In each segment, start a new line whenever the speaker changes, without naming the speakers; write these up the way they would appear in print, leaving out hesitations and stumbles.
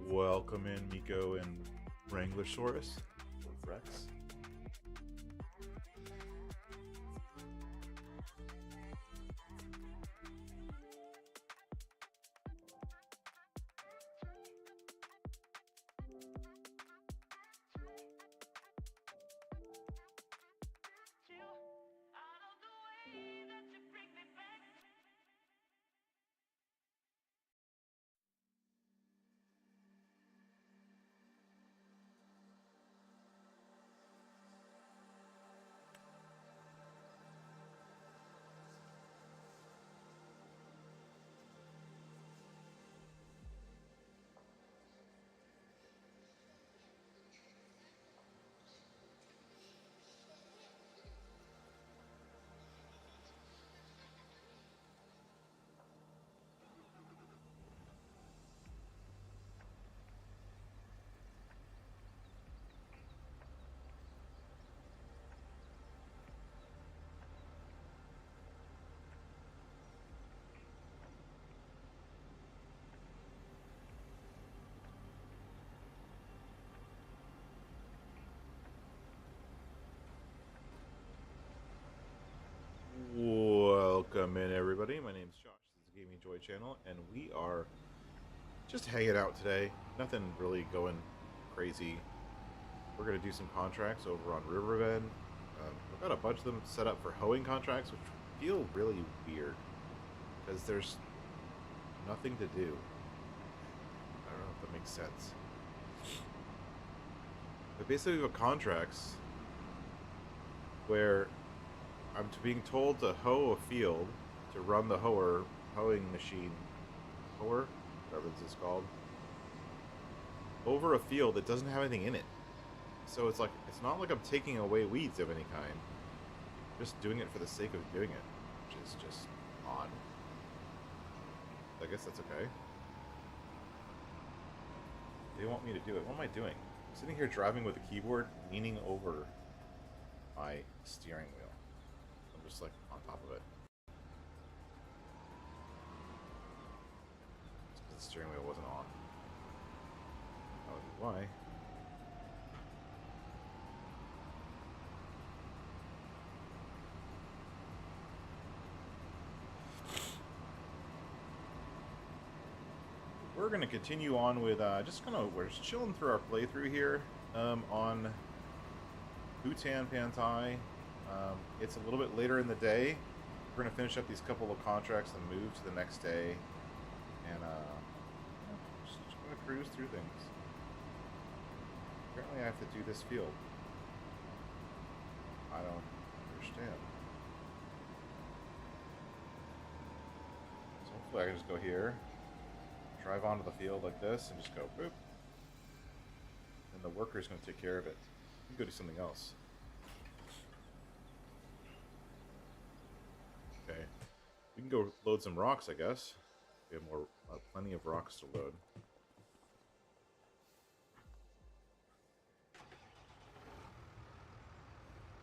Welcome in, Miko and Wranglersaurus, or Rex. Welcome in, everybody. My name's Josh. This is Gaming Joy Channel, and we are just hanging out today. Nothing really going crazy. We're going to do some contracts over on Riverbend. We've got a bunch of them set up for hoeing contracts, which feel really weird because there's nothing to do. I don't know if that makes sense. But basically, we've got contracts where I'm being told to hoe a field, to run the hoeing machine, whatever this is called, over a field that doesn't have anything in it. So it's not like I'm taking away weeds of any kind. I'm just doing it for the sake of doing it, which is just odd. I guess that's okay. They want me to do it. What am I doing? I'm sitting here driving with a keyboard, leaning over my steering wheel. I'm just like on top of it. The steering wheel wasn't on. That would be why. We're going to continue on with we're just chilling through our playthrough here on Hutan Pantai. It's a little bit later in the day. We're going to finish up these couple of contracts and move to the next day. And just going to cruise through things. Apparently I have to do this field. I don't understand. So hopefully I can just go here, drive onto the field like this, and just go boop. And the worker's going to take care of it. We can go do something else. Okay, we can go load some rocks, I guess. We have plenty of rocks to load.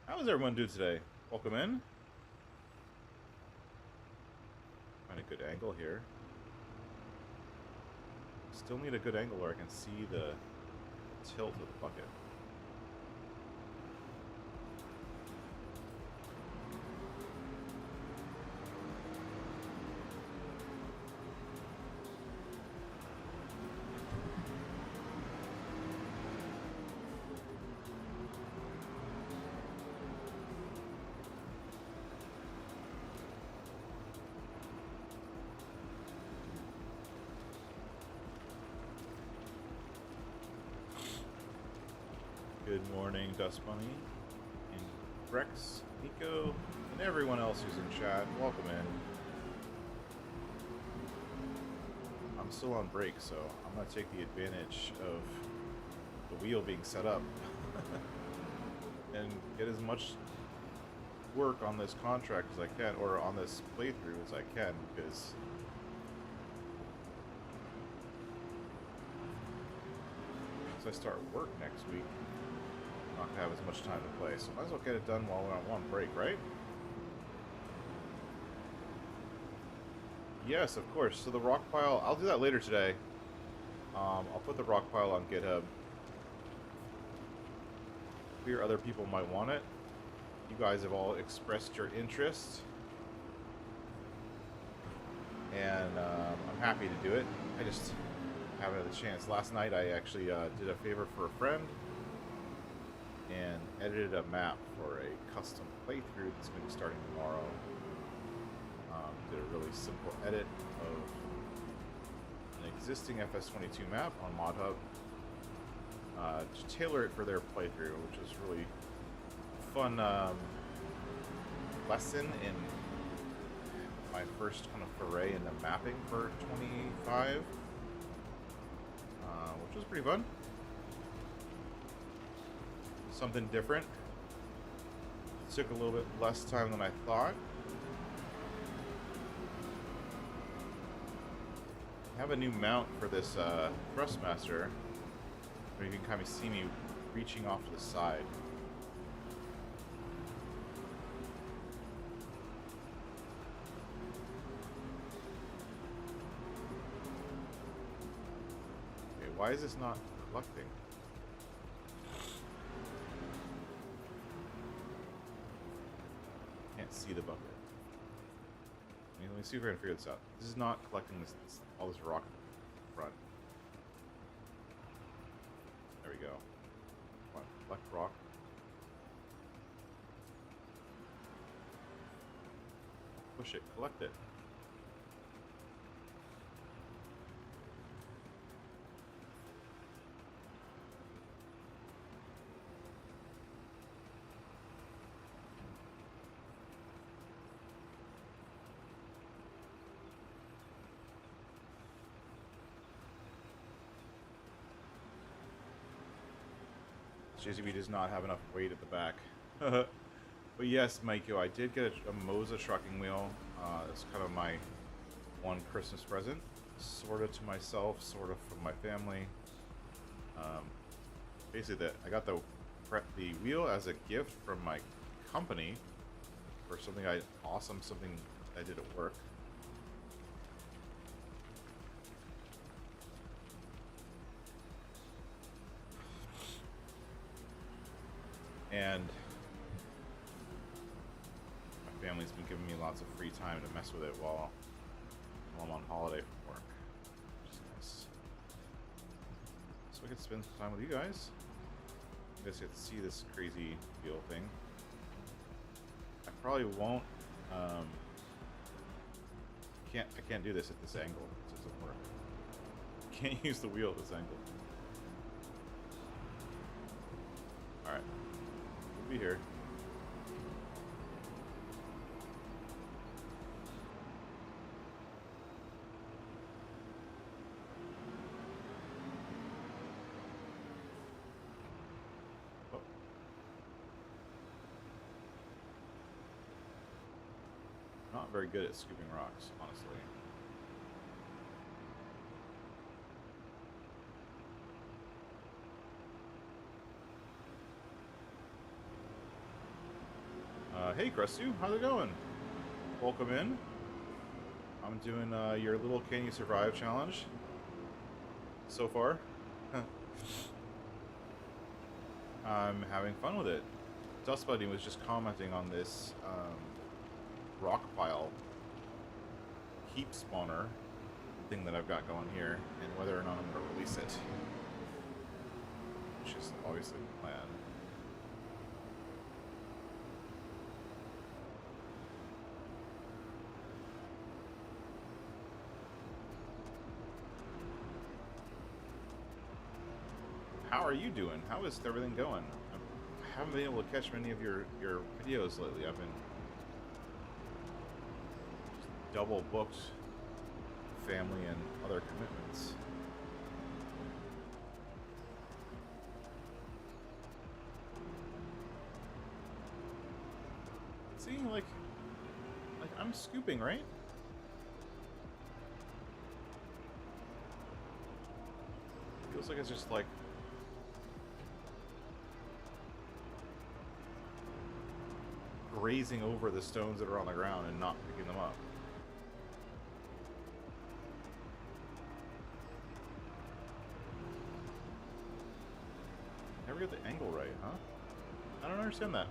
How is everyone doing today? Welcome in. Find a good good angle here. Still need a good angle where I can see the tilt of the bucket. Good morning, Dust Bunny, and Rex, Nico, and everyone else who's in chat. Welcome in. I'm still on break, so I'm going to take the advantage of the wheel being set up and get as much work on this contract as I can, or on this playthrough as I can, because once I start work next week, I'm not going to have as much time to play, so might as well get it done while we're on break, right? Yes, of course. So the rock pile, I'll do that later today. I'll put the rock pile on GitHub. Clear other people might want it. You guys have all expressed your interest, and I'm happy to do it. I just haven't had the chance. Last night I actually did a favor for a friend and edited a map for a custom playthrough that's going to be starting tomorrow. Did a really simple edit of an existing FS25 map on ModHub to tailor it for their playthrough, which was really a fun lesson in my first kind of foray into mapping for 25, which was pretty fun. Something different. It took a little bit less time than I thought. I have a new mount for this Thrustmaster, where you can kind of see me reaching off to the side. Okay, why is this not collecting? Can't see the bucket. Let me see if I can figure this out. This is not collecting all this rock front. There we go. Come on, collect rock. Push it, collect it. JCB does not have enough weight at the back. But yes, Maiko, I did get a Moza trucking wheel. It's kind of my one Christmas present. Sort of to myself, sort of from my family. Basically, I got the wheel as a gift from my company for something something I did at work. And my family's been giving me lots of free time to mess with it while I'm on holiday from work, which is nice. So I can spend some time with you guys. You guys get to see this crazy wheel thing. I probably won't. I can't do this at this angle. It doesn't work. Can't use the wheel at this angle. All right. Be here. Oh. Not very good at scooping rocks, honestly. Hey, Crestu, how's it going? Welcome in. I'm doing your little Can You Survive challenge so far. I'm having fun with it. Dust Buddy was just commenting on this rock pile heap spawner thing that I've got going here, and whether or not I'm going to release it, which is obviously the plan. How are you doing? How is everything going? I haven't been able to catch many of your videos lately. I've been just double booked, family and other commitments. See, like I'm scooping, right? Feels like it's just like grazing over the stones that are on the ground and not picking them up. Never get the angle right, huh? I don't understand that.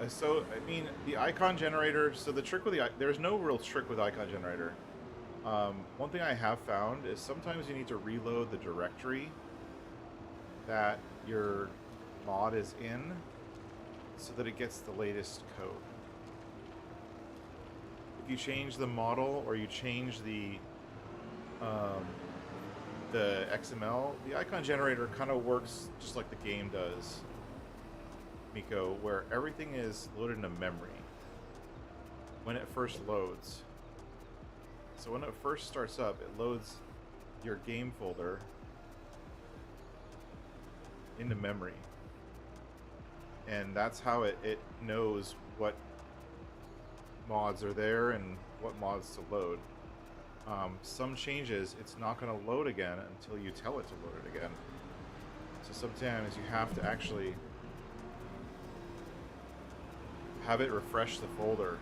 So, I mean, the icon generator, so the trick with there's no real trick with icon generator. One thing I have found is sometimes you need to reload the directory that your mod is in so that it gets the latest code. If you change the model or you change the XML, the icon generator kind of works just like the game does, Miko, where everything is loaded into memory when it first loads. So when it first starts up, it loads your game folder into memory. And that's how it knows what mods are there and what mods to load. Some changes, it's not going to load again until you tell it to load it again. So sometimes you have to actually have it refresh the folder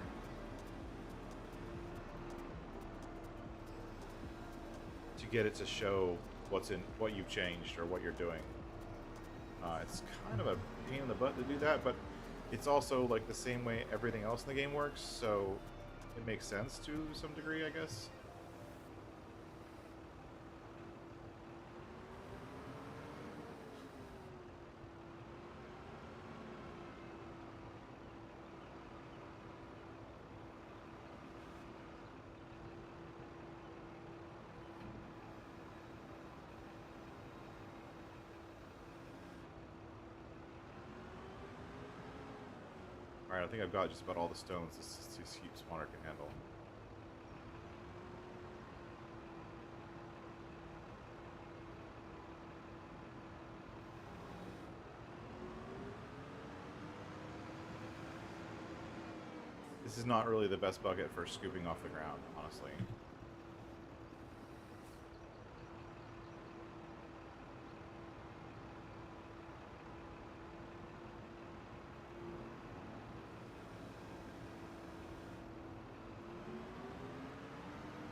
to get it to show what you've changed or what you're doing. It's kind of a pain in the butt to do that, but it's also like the same way everything else in the game works, so it makes sense to some degree, I guess. Alright, I think I've got just about all the stones this heap spawner can handle. This is not really the best bucket for scooping off the ground, honestly.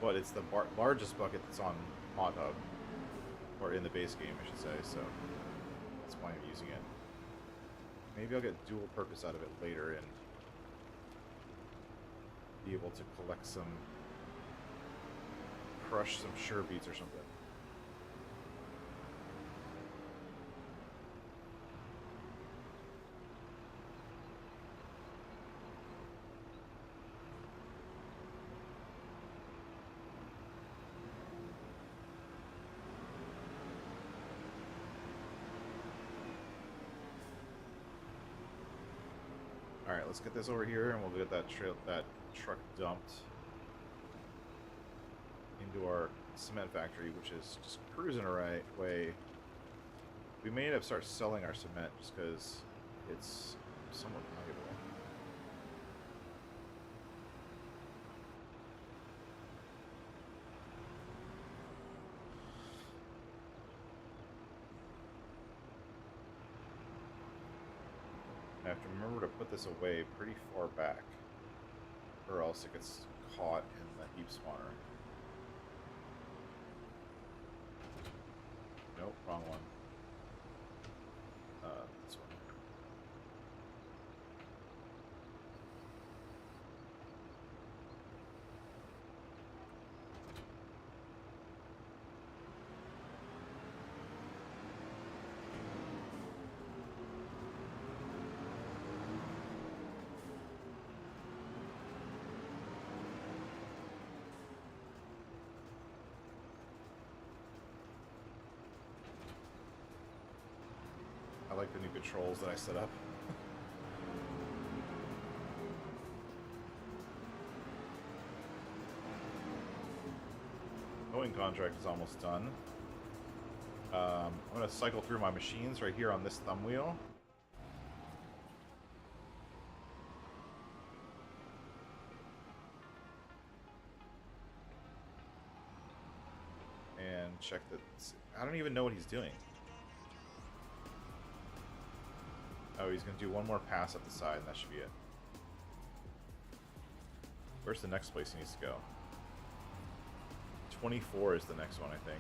But it's the largest bucket that's on Mod Hub, or in the base game, I should say, so that's why I'm using it. Maybe I'll get dual purpose out of it later and be able to collect crush some sure beats or something. Alright, let's get this over here and we'll get that truck dumped into our cement factory, which is just cruising the right way. We may end up start selling our cement just because it's somewhat valuable. I have to remember to put this away pretty far back or else it gets caught in the heap spawner. Nope, wrong one. This one. I like the new controls that I set up. Towing contract is almost done. I'm going to cycle through my machines right here on this thumb wheel. And check that. I don't even know what he's doing. Oh, he's going to do one more pass up the side, and that should be it. Where's the next place he needs to go? 24 is the next one, I think.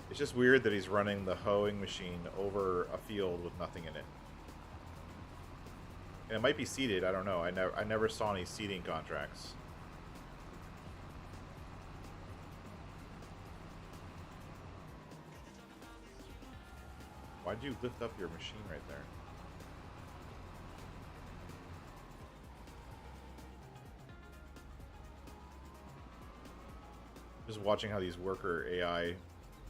It's just weird that he's running the hoeing machine over a field with nothing in it. And it might be seeded, I don't know. I never saw any seeding contracts. Why'd you lift up your machine right there? Just watching how these worker AI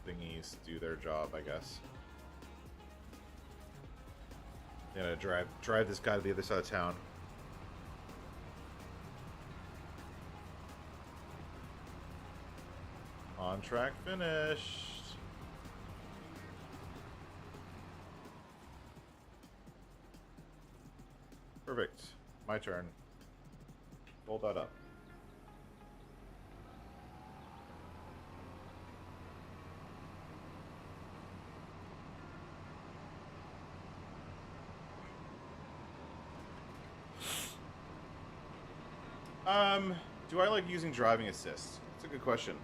thingies do their job, I guess. Gonna drive this guy to the other side of town. Contract finished. Perfect. My turn. Fold that up. Do I like using driving assist? That's a good question.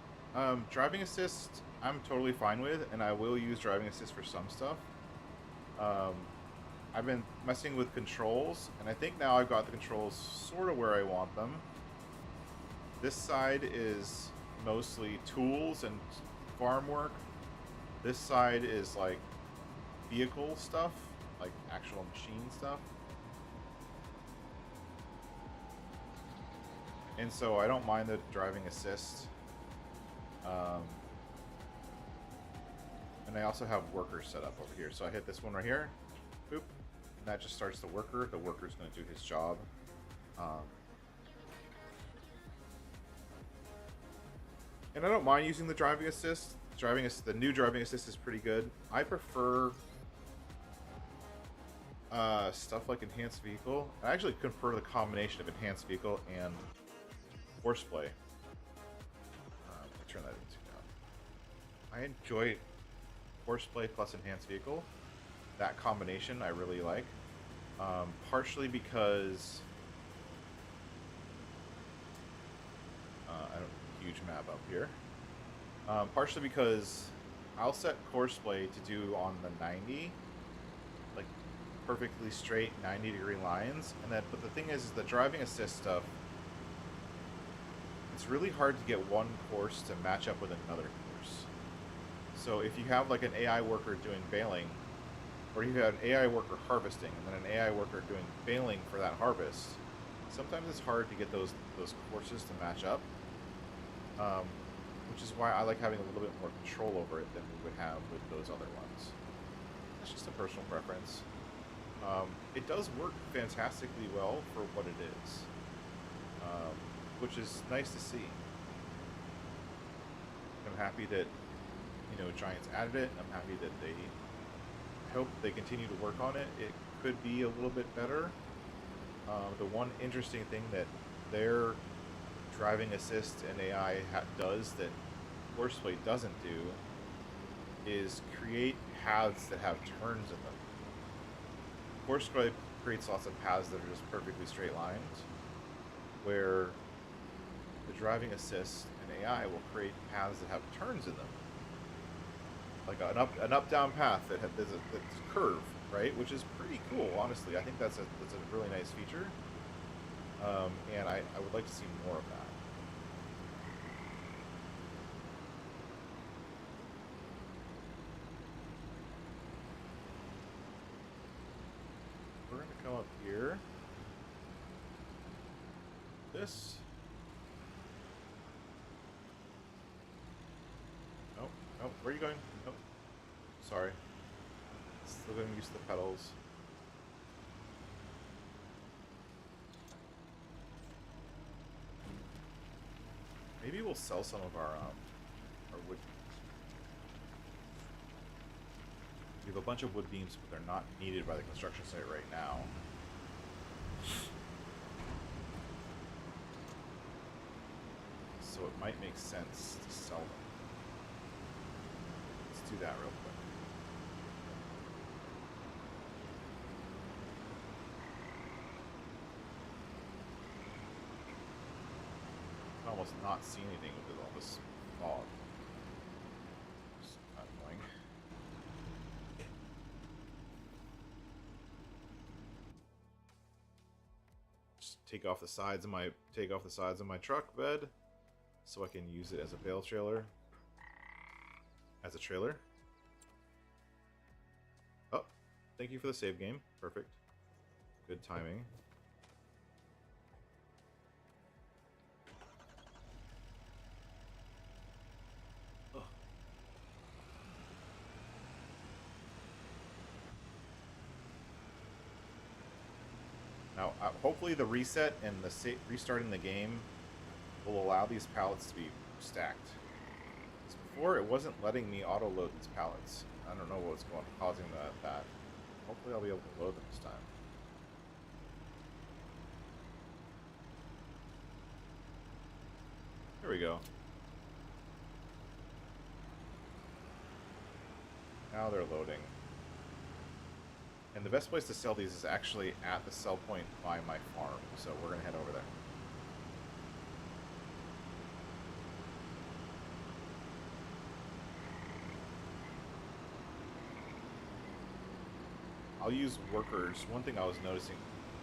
Driving assist, I'm totally fine with, and I will use driving assist for some stuff. I've been messing with controls, and I think now I've got the controls sort of where I want them. This side is mostly tools and farm work. This side is like vehicle stuff, like actual machine stuff. And so I don't mind the driving assist. And I also have workers set up over here. So I hit this one right here. Boop. And that just starts the worker. The worker's going to do his job. And I don't mind using the driving assist. The new driving assist is pretty good. I prefer stuff like enhanced vehicle. I actually prefer the combination of enhanced vehicle and horseplay. Turn that into now. I enjoy horseplay plus enhanced vehicle. That combination I really like. Partially because I don't huge map up here. Partially because I'll set horseplay to do on the 90, like perfectly straight 90-degree lines, and that. But the thing is the driving assist stuff. It's really hard to get one course to match up with another course. So if you have like an AI worker doing baling, or you have an AI worker harvesting, and then an AI worker doing baling for that harvest, sometimes it's hard to get those courses to match up. Which is why I like having a little bit more control over it than we would have with those other ones. That's just a personal preference. It does work fantastically well for what it is. Which is nice to see. I'm happy that, Giants added it. I'm happy that I hope they continue to work on it. It could be a little bit better. The one interesting thing that their driving assist and AI does that horseplay doesn't do is create paths that have turns in them. Horseplay creates lots of paths that are just perfectly straight lines. where the driving assist and AI will create paths that have turns in them, like an up down path that that's curved, right? Which is pretty cool, honestly. I think that's a really nice feature, and I would like to see more of that. We're gonna come up here. This. Nope. Nope. Where are you going? Nope. Sorry. Still gonna use the pedals. Maybe we'll sell some of our wood. We have a bunch of wood beams, but they're not needed by the construction site right now. So it might make sense to sell them. Let's do that real quick. I can almost not see anything with all this fog. It's kind of annoying. Just take off the sides of my truck bed, so I can use it as a bale trailer. As a trailer. Oh, thank you for the save game. Perfect. Good timing. Oh. Now, hopefully the reset and the restarting the game will allow these pallets to be stacked. Before, it wasn't letting me auto-load these pallets. I don't know what's causing that. Hopefully I'll be able to load them this time. There we go. Now they're loading. And the best place to sell these is actually at the sell point by my farm. So we're going to head over there. I'll use workers. One thing I was noticing,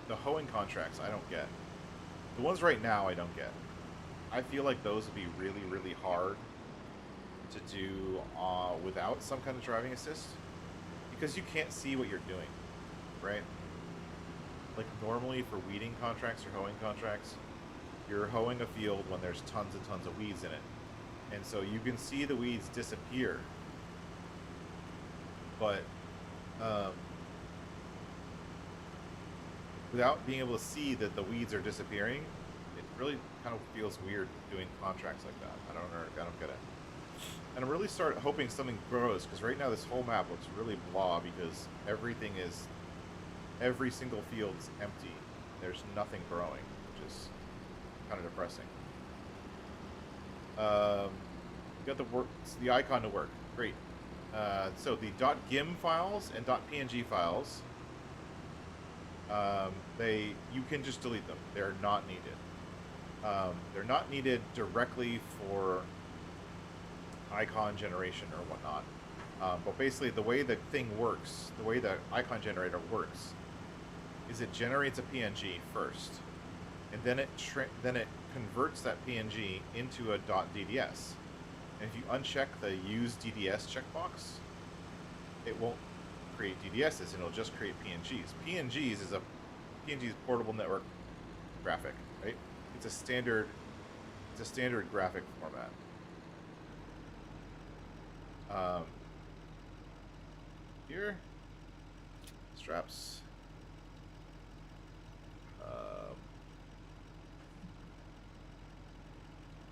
the hoeing contracts I don't get. The ones right now I don't get. I feel like those would be really, really hard to do without some kind of driving assist, because you can't see what you're doing, right? Like normally for weeding contracts or hoeing contracts, you're hoeing a field when there's tons and tons of weeds in it. And so you can see the weeds disappear. But without being able to see that the weeds are disappearing, it really kind of feels weird doing contracts like that. I don't get it. And I'm really hoping something grows, because right now this whole map looks really blah, because every single field's empty. There's nothing growing, which is kind of depressing. You got the icon to work. Great. So the .gim files and .png files, you can just delete them. They're not needed. They're not needed directly for icon generation or whatnot. But basically, the way the thing works, the way the icon generator works, is it generates a PNG first, and then it converts that PNG into a .dds. And if you uncheck the Use DDS checkbox, it won't create DDSs, and it'll just create PNGs. PNGs is portable network graphic, right? It's a standard graphic format. Here, straps.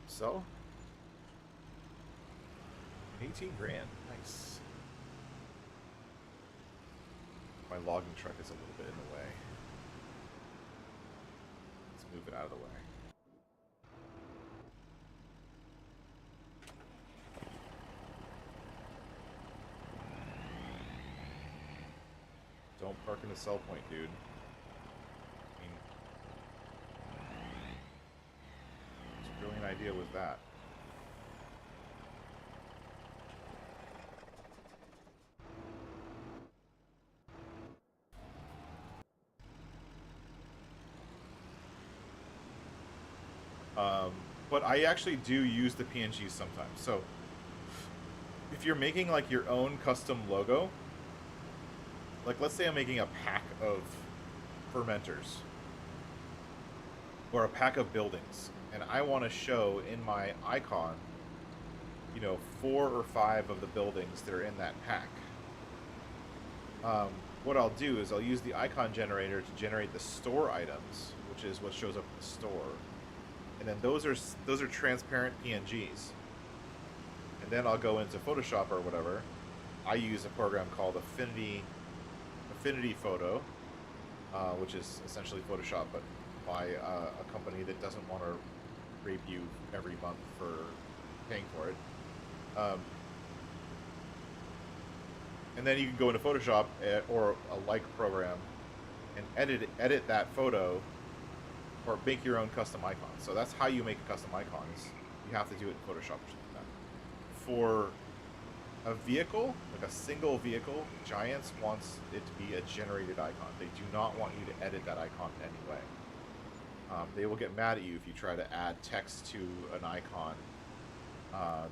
Sell. 18 grand. Nice. My logging truck is a little bit in the way. Let's move it out of the way. Don't park in the sell point, dude. I mean, idea was that? But I actually do use the PNGs sometimes. So if you're making like your own custom logo, like let's say I'm making a pack of fermenters or a pack of buildings, and I want to show in my icon, you know, 4 or 5 of the buildings that are in that pack. What I'll do is I'll use the icon generator to generate the store items, which is what shows up in the store. And then those are transparent PNGs. And then I'll go into Photoshop or whatever. I use a program called Affinity Photo, which is essentially Photoshop, but by a company that doesn't want to rape you every month for paying for it. And then you can go into Photoshop or a like program and edit that photo or make your own custom icon. So that's how you make a custom icon. Is you have to do it in Photoshop or something like that. For a vehicle, like a single vehicle, Giants wants it to be a generated icon. They do not want you to edit that icon in any way. They will get mad at you if you try to add text to an icon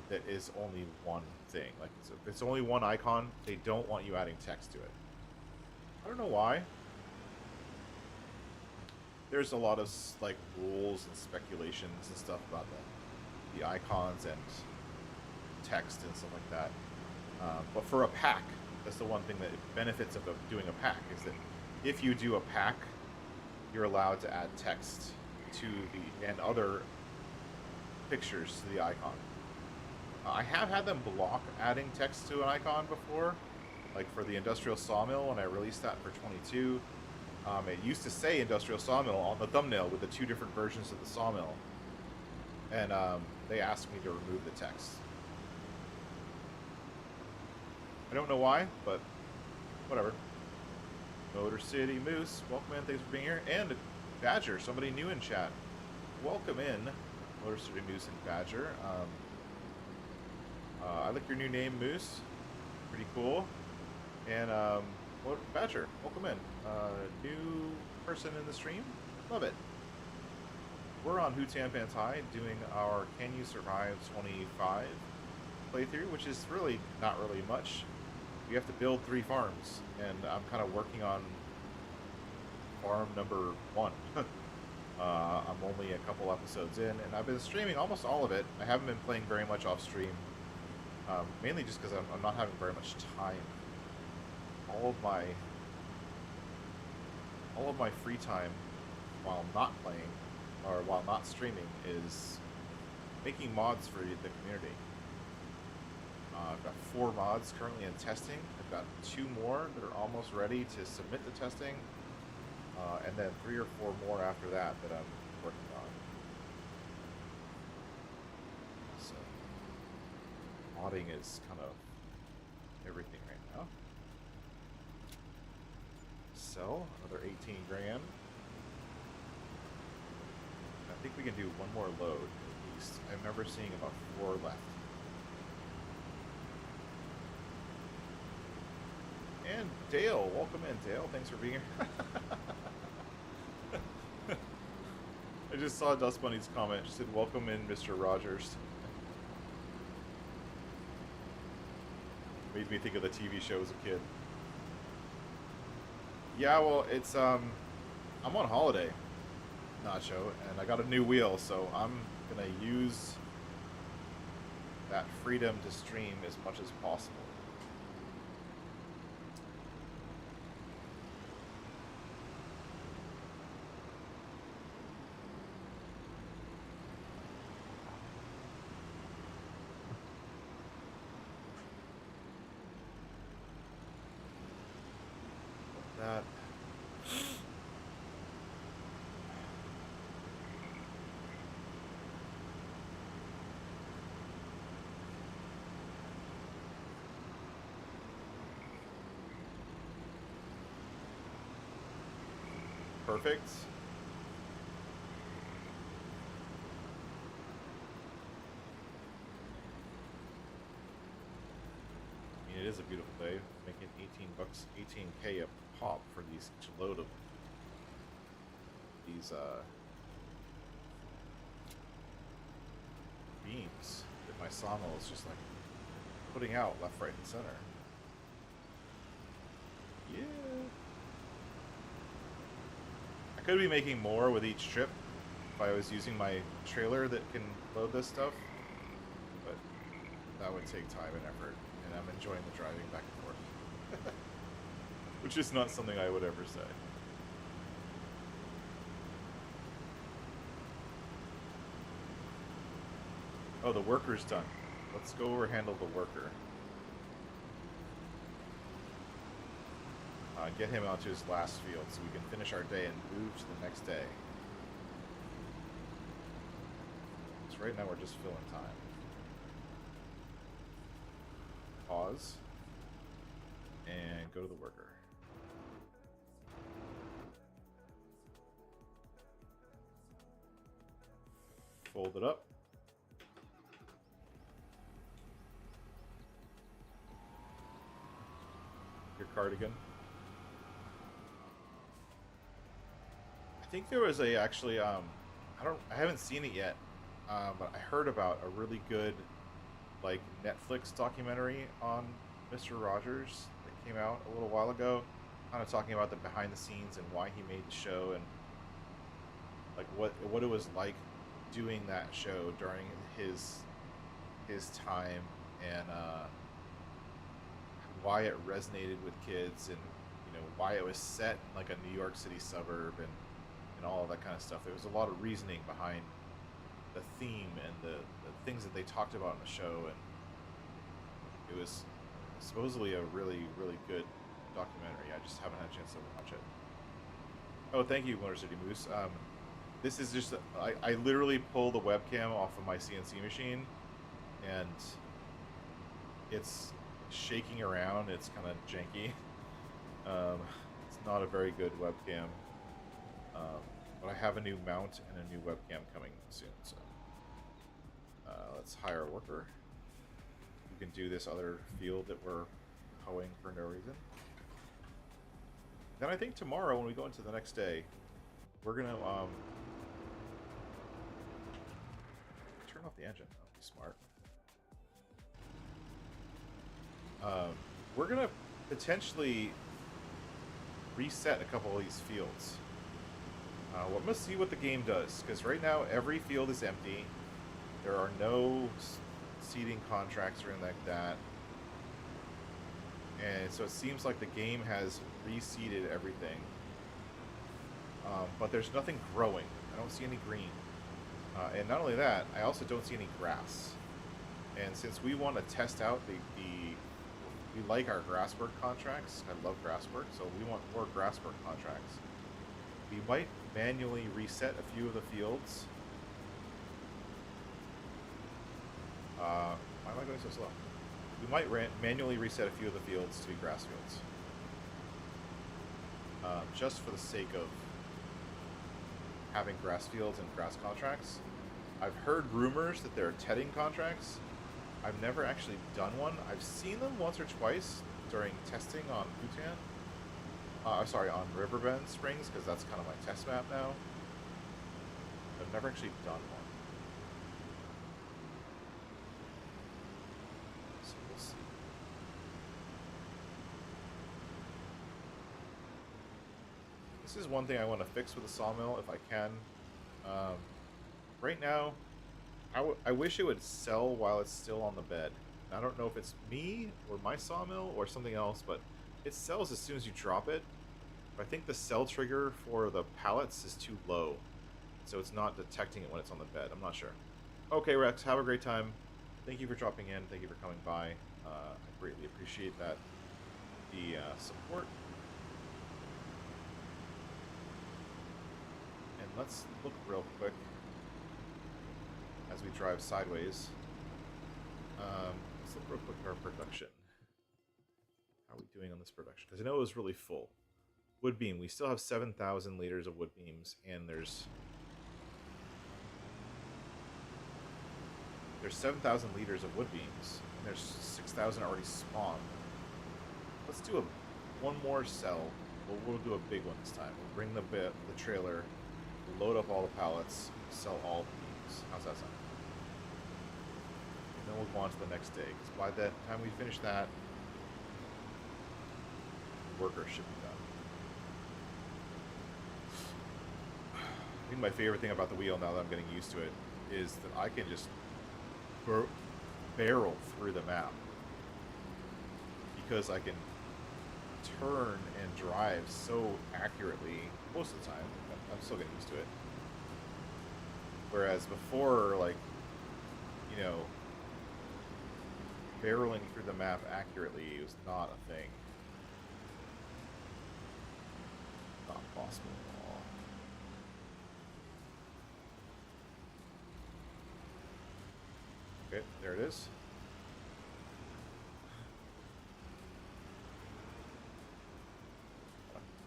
that is only one thing. Like, so if it's only one icon, they don't want you adding text to it. I don't know why. There's a lot of like rules and speculations and stuff about the icons and text and stuff like that. But for a pack, that's the one thing that benefits of doing a pack is that if you do a pack, you're allowed to add text to and other pictures to the icon. I have had them block adding text to an icon before, like for the industrial sawmill when I released that for 22. It used to say industrial sawmill on the thumbnail with the 2 different versions of the sawmill, and they asked me to remove the text. I don't know why, but whatever. Motor City Moose, welcome in, thanks for being here. And Badger, somebody new in chat. Welcome in, Motor City Moose and Badger. I like your new name, Moose. Pretty cool. And Badger, welcome in. New person in the stream. Love it. We're on Hutan Pantai doing our Can You Survive 25 playthrough, which is really not really much. We have to build 3 farms, and I'm kind of working on farm number 1. I'm only a couple episodes in, and I've been streaming almost all of it. I haven't been playing very much off stream, mainly just because I'm not having very much time. All of my free time while not playing or while not streaming is making mods for the community. I've got 4 mods currently in testing. I've got 2 more that are almost ready to submit to testing, and then 3 or 4 more after that that I'm working on. So modding is kind of everything right now. Sell another 18 grand. I think we can do 1 more load at least. I remember seeing about 4 left. And Dale, welcome in, Dale. Thanks for being here. I just saw Dust Bunny's comment. She said, "Welcome in, Mr. Rogers." Made me think of the TV show as a kid. Yeah, well, it's I'm on holiday, Nacho, and I got a new wheel, so I'm gonna use that freedom to stream as much as possible. That. Perfect. it is a beautiful day. Making 18 bucks, 18K a pop for these each load of these beams that my sawmill is just like putting out left, right, and center. Yeah. I could be making more with each trip if I was using my trailer that can load this stuff, but that would take time and effort, and I'm enjoying the driving back and forth. Which is not something I would ever say. Oh, the worker's done. Let's go over and handle the worker. Get him out to his last field so we can finish our day and move to the next day. So right now we're just filling time. Pause. And go to the worker. Fold it up. Your cardigan. I think there was a actually I haven't seen it yet, but I heard about a really good like Netflix documentary on Mr. Rogers that came out a little while ago, kind of talking about the behind the scenes and why he made the show and like what it was like doing that show during his time, and why it resonated with kids, and you know why it was set in like a New York City suburb, and all of that kind of stuff. There was a lot of reasoning behind the theme and the things that they talked about in the show, and it was supposedly a really, really good documentary. I just haven't had a chance to watch it. Oh, thank you, Motor City Moose. This is just, I literally pull the webcam off of my CNC machine, and it's shaking around. It's kind of janky. It's not a very good webcam. But I have a new mount and a new webcam coming soon, so let's hire a worker who can do this other field that we're hoeing for no reason. Then I think tomorrow, when we go into the next day, we're gonna turn off the engine. That'll be smart. We're gonna potentially reset a couple of these fields. Well, let's see what the game does, because right now every field is empty. There are no seeding contracts or anything like that. And so it seems like the game has reseeded everything. But there's nothing growing. I don't see any green. And not only that, I also don't see any grass. And since we want to test out we like our grass work contracts. I love grass work, so we want more grass work contracts. We might manually reset a few of the fields. Why am I going so slow? We might manually reset a few of the fields to be grass fields. Just for the sake of having grass fields and grass contracts. I've heard rumors that there are tedding contracts. I've never actually done one. I've seen them once or twice during testing on Hutan. Sorry, on Riverbend Springs, because that's kind of my test map now. I've never actually done one. So we'll see. This is one thing I want to fix with the sawmill if I can. Right now, I wish it would sell while it's still on the bed. I don't know if it's me or my sawmill or something else, but it sells as soon as you drop it. But I think the sell trigger for the pallets is too low, so it's not detecting it when it's on the bed. I'm not sure. Okay, Rex, have a great time. Thank you for dropping in. Thank you for coming by. I greatly appreciate that. The support. And let's look real quick as we drive sideways. Let's look real quick at our production. How are we doing on this production? Because I know it was really full. Wood beam. We still have 7,000 liters of wood beams, and there's 7,000 liters of wood beams, and there's 6,000 already spawned. let's do one more sell. We'll do a big one this time. We'll bring the trailer, load up all the pallets, sell all the beams. How's that sound? And then we'll go on to the next day. Because by the time we finish that, the workers should be done. I think my favorite thing about the wheel, now that I'm getting used to it, is that I can just barrel through the map. Because I can turn and drive so accurately most of the time. I'm still getting used to it. Whereas before, like, you know, barreling through the map accurately was not a thing. Not possible at all. Okay, there it is.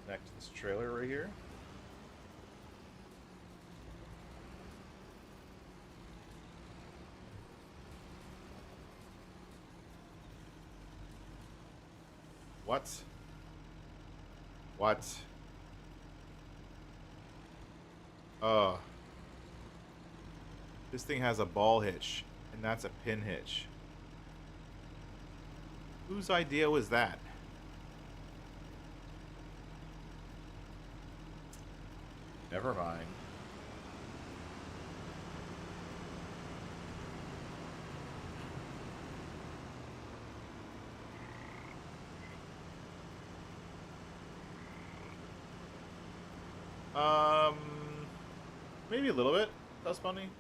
Connect to this trailer right here. What? What? This thing has a ball hitch, and that's a pin hitch. Whose idea was that? Never mind. Maybe a little bit. That's funny.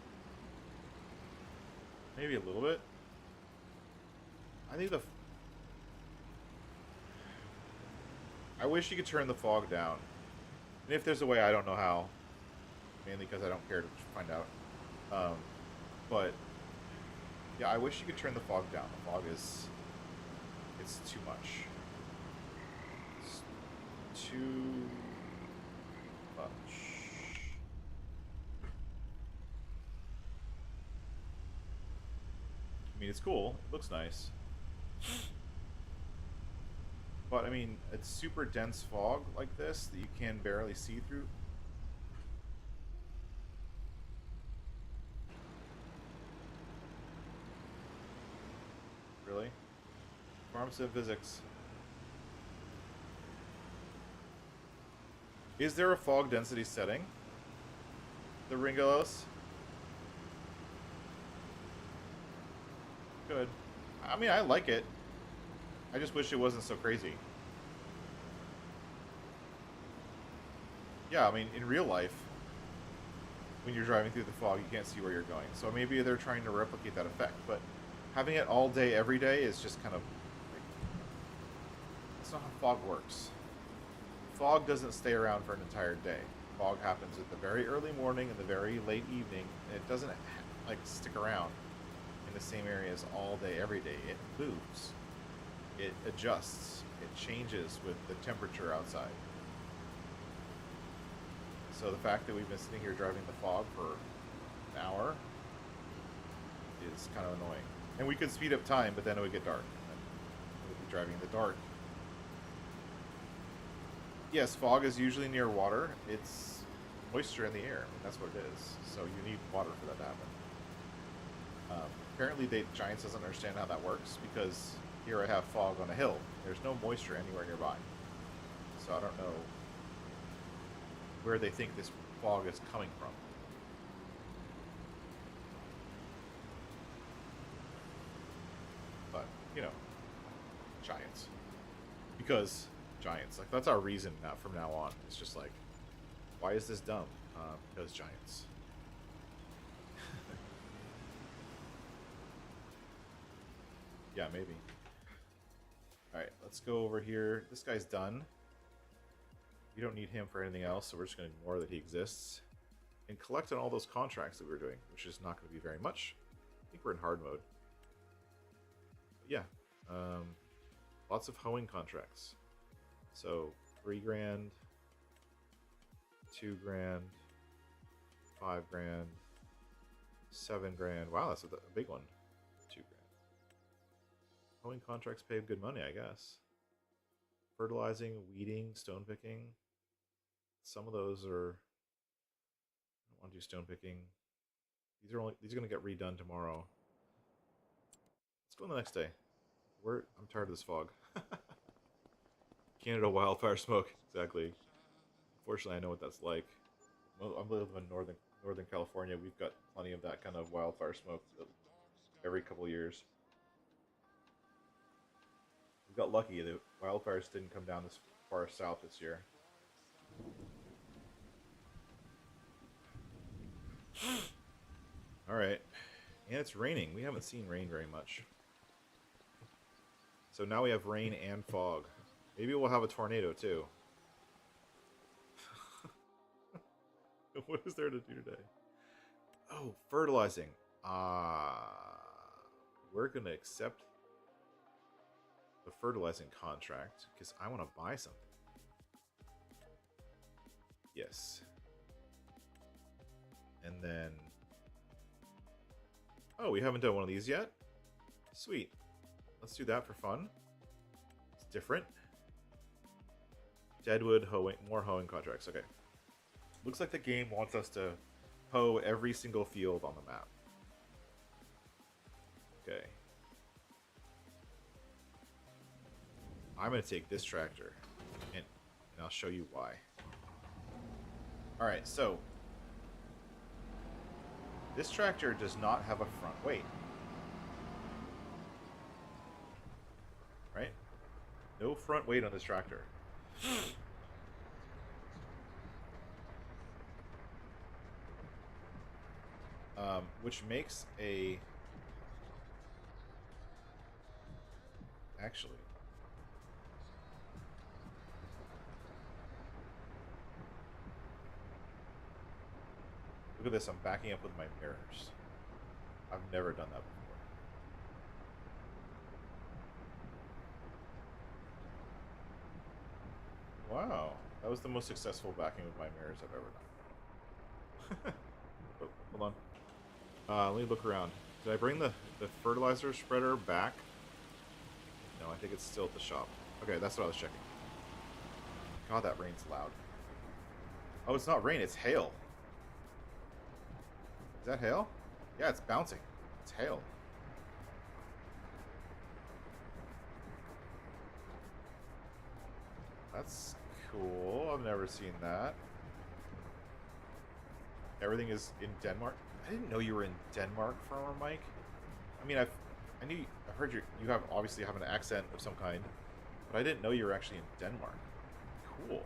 Maybe a little bit. I think I wish you could turn the fog down. And if there's a way, I don't know how. Mainly because I don't care to find out. But yeah, I wish you could turn the fog down. The fog is... it's too much. It's too much. I mean, it's cool. It looks nice. But, I mean, it's super dense fog like this that you can barely see through. Really? Farm sim physics. Is there a fog density setting? The Ringolos? Good. I mean, I like it. I just wish it wasn't so crazy. Yeah, I mean, in real life, when you're driving through the fog, you can't see where you're going. So maybe they're trying to replicate that effect, but having it all day, every day is just kind of... that's not how fog works. Fog doesn't stay around for an entire day. Fog happens at the very early morning and the very late evening, and it doesn't, like, stick around in the same areas all day, every day. It moves. It adjusts. It changes with the temperature outside. So the fact that we've been sitting here driving the fog for an hour is kind of annoying. And we could speed up time, but then it would get dark. And we'd be driving in the dark. Yes, fog is usually near water. It's moisture in the air. I mean, that's what it is. So you need water for that to happen. Apparently, Giants doesn't understand how that works, because here I have fog on a hill. There's no moisture anywhere nearby. So I don't know where they think this fog is coming from. But, you know, Giants. Because Giants. Like, that's our reason now, from now on. It's just like, why is this dumb? Because Giants. Yeah, maybe. Alright, let's go over here. This guy's done. We don't need him for anything else, so we're just going to ignore that he exists. And collect on all those contracts that we were doing, which is not going to be very much. I think we're in hard mode. But yeah. Lots of hoeing contracts. So, 3 grand, 2 grand, 5 grand, 7 grand. Wow, that's a big one. 2 grand. Hoeing contracts pay good money, I guess. fertilizing, weeding, stone picking. Some of those are. I don't want to do stone picking. These are going to get redone tomorrow. Let's go on the next day. I'm tired of this fog. Canada wildfire smoke, exactly. Unfortunately, I know what that's like. I'm living in Northern California. We've got plenty of that kind of wildfire smoke every couple of years. We got lucky. The wildfires didn't come down this far south this year. Alright. And it's raining. We haven't seen rain very much. So now we have rain and fog. Maybe we'll have a tornado too. What is there to do today? Oh, fertilizing. We're going to accept the fertilizing contract because I want to buy something. Yes. And then... Oh, we haven't done one of these yet? Sweet. Let's do that for fun. It's different. Deadwood, hoeing, more hoeing contracts. Okay. Looks like the game wants us to hoe every single field on the map. Okay. I'm going to take this tractor, and I'll show you why. Alright, so this tractor does not have a front weight. Right? No front weight on this tractor. Which makes a... Actually... Look at this, I'm backing up with my mirrors. I've never done that before. Wow, that was the most successful backing with my mirrors I've ever done. Oh, hold on. Let me look around. Did I bring the fertilizer spreader back? No, I think it's still at the shop. Okay, that's what I was checking. God, that rain's loud. Oh, it's not rain, it's hail. Is that hail? Yeah, it's bouncing. It's hail. That's cool. I've never seen that. Everything is in Denmark. I didn't know you were in Denmark, Farmer Mike. I mean, I heard you obviously have an accent of some kind, but I didn't know you were actually in Denmark. Cool.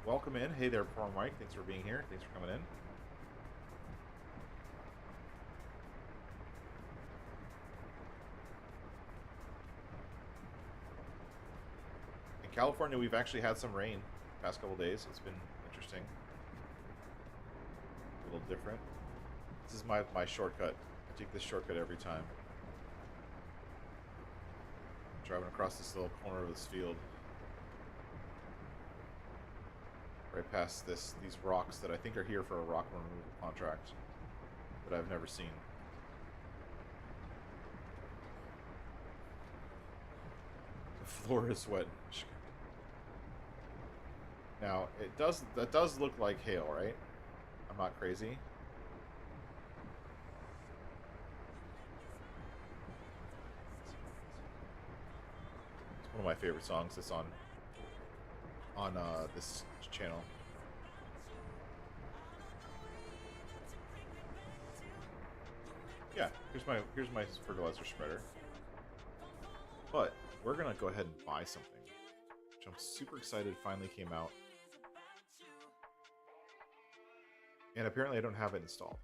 Welcome in. Hey there, Farmer Mike. Thanks for being here. Thanks for coming in. In California, we've actually had some rain the past couple days. It's been interesting. A little different. This is my shortcut. I take this shortcut every time. I'm driving across this little corner of this field. Right past these rocks that I think are here for a rock removal contract that I've never seen. The floor is wet. Now that does look like hail, right? I'm not crazy. It's one of my favorite songs. It's on this channel. Yeah, here's my fertilizer spreader. But we're gonna go ahead and buy something, which I'm super excited finally came out. And apparently I don't have it installed.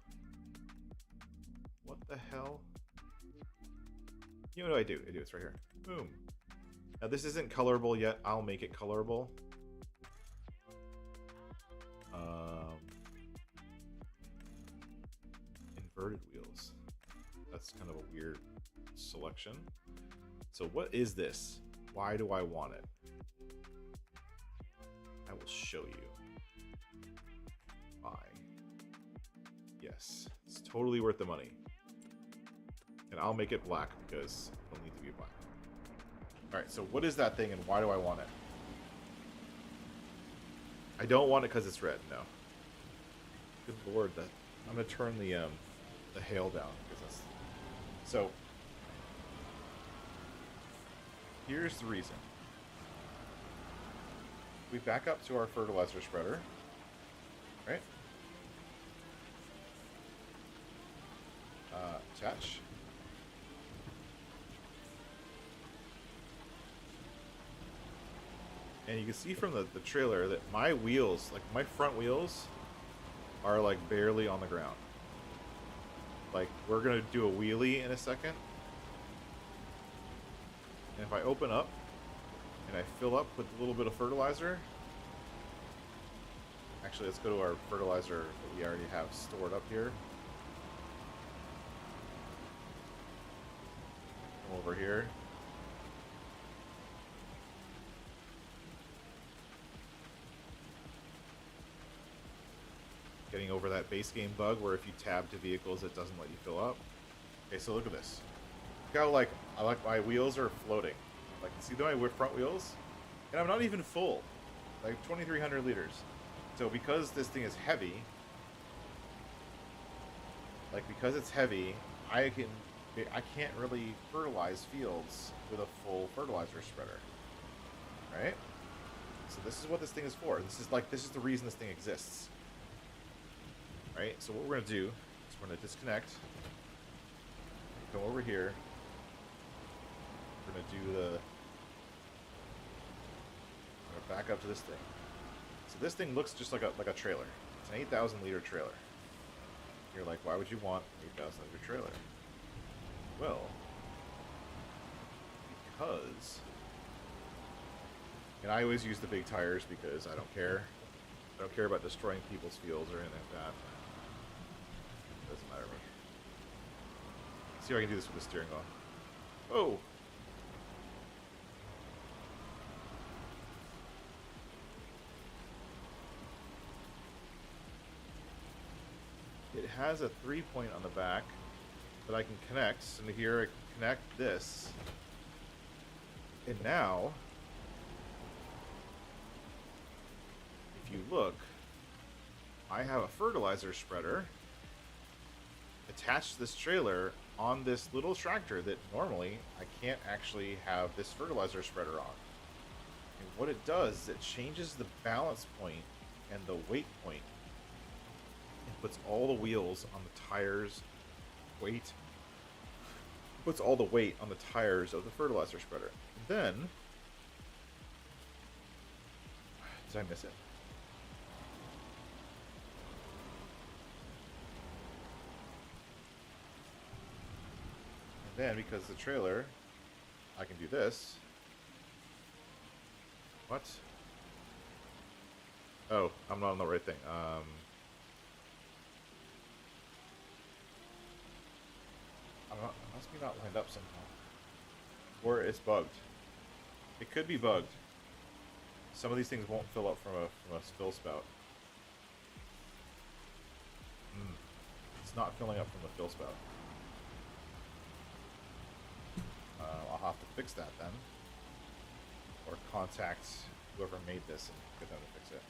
What the hell? You know what I do? It's right here. Boom. Now this isn't colorable yet. I'll make it colorable. Inverted wheels. That's kind of a weird selection. So what is this? Why do I want it? I will show you. Buy. Yes. It's totally worth the money. And I'll make it black because it'll need to be black. Alright, so what is that thing and why do I want it? I don't want it because it's red, no. Good lord, that I'm gonna turn the hail down because that's so here's the reason. We back up to our fertilizer spreader, right? Attach. And you can see from the trailer that my wheels, like my front wheels, are like barely on the ground. Like we're gonna do a wheelie in a second. And if I open up and I fill up with a little bit of fertilizer, actually let's go to our fertilizer that we already have stored up here. Come over here. Getting over that base game bug where if you tab to vehicles it doesn't let you fill up. Okay, so look at this. Look how like my wheels are floating. Like see my front wheels? And I'm not even full. Like 2,300 liters. So because this thing is heavy, like because it's heavy, I can't really fertilize fields with a full fertilizer spreader. Right? So this is what this thing is for. This is the reason this thing exists. Right? So what we're going to do is we're going to disconnect. Come over here. We're going to do the... We're going to back up to this thing. So this thing looks just like a trailer. It's an 8,000 liter trailer. You're like, why would you want an 8,000 liter trailer? Well, because... And I always use the big tires because I don't care. I don't care about destroying people's fields or anything like that. Doesn't matter to me. Let's see if I can do this with the steering wheel. Oh! It has a 3-point on the back that I can connect. And here I can connect this. And now, if you look, I have a fertilizer spreader attached to this trailer on this little tractor that normally I can't actually have this fertilizer spreader on. And what it does is it changes the balance point and the weight point. It puts all the wheels on the tires, puts all the weight on the tires of the fertilizer spreader. And then, did I miss it? Then, because the trailer, I can do this. What? Oh, I'm not on the right thing. It must be not lined up somehow. Or it's bugged. It could be bugged. Some of these things won't fill up from a fill spout. It's not filling up from the fill spout. I'll have to fix that then. Or contact whoever made this and get them to fix it.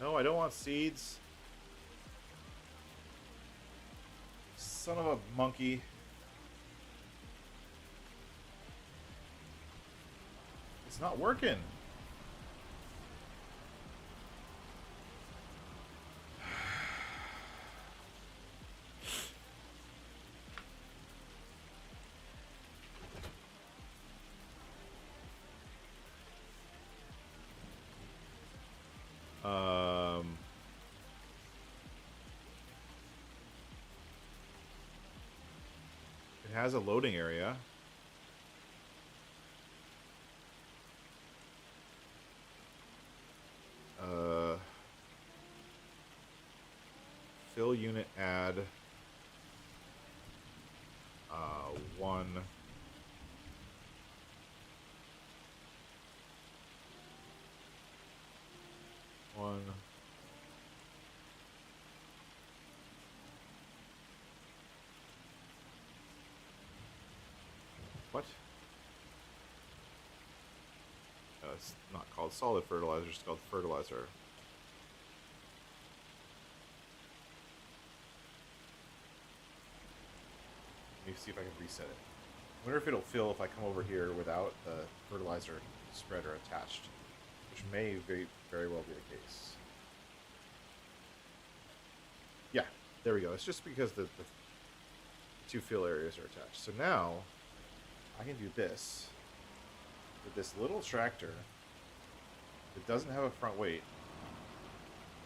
No, I don't want seeds. Son of a monkey. It's not working. It has a loading area. Fill unit add 1 What? It's not called solid fertilizer, it's called fertilizer. Let me see if I can reset it. I wonder if it'll fill if I come over here without the fertilizer spreader attached, which may very well be the case. Yeah, there we go. It's just because the two fill areas are attached. So now I can do this with this little tractor that doesn't have a front weight,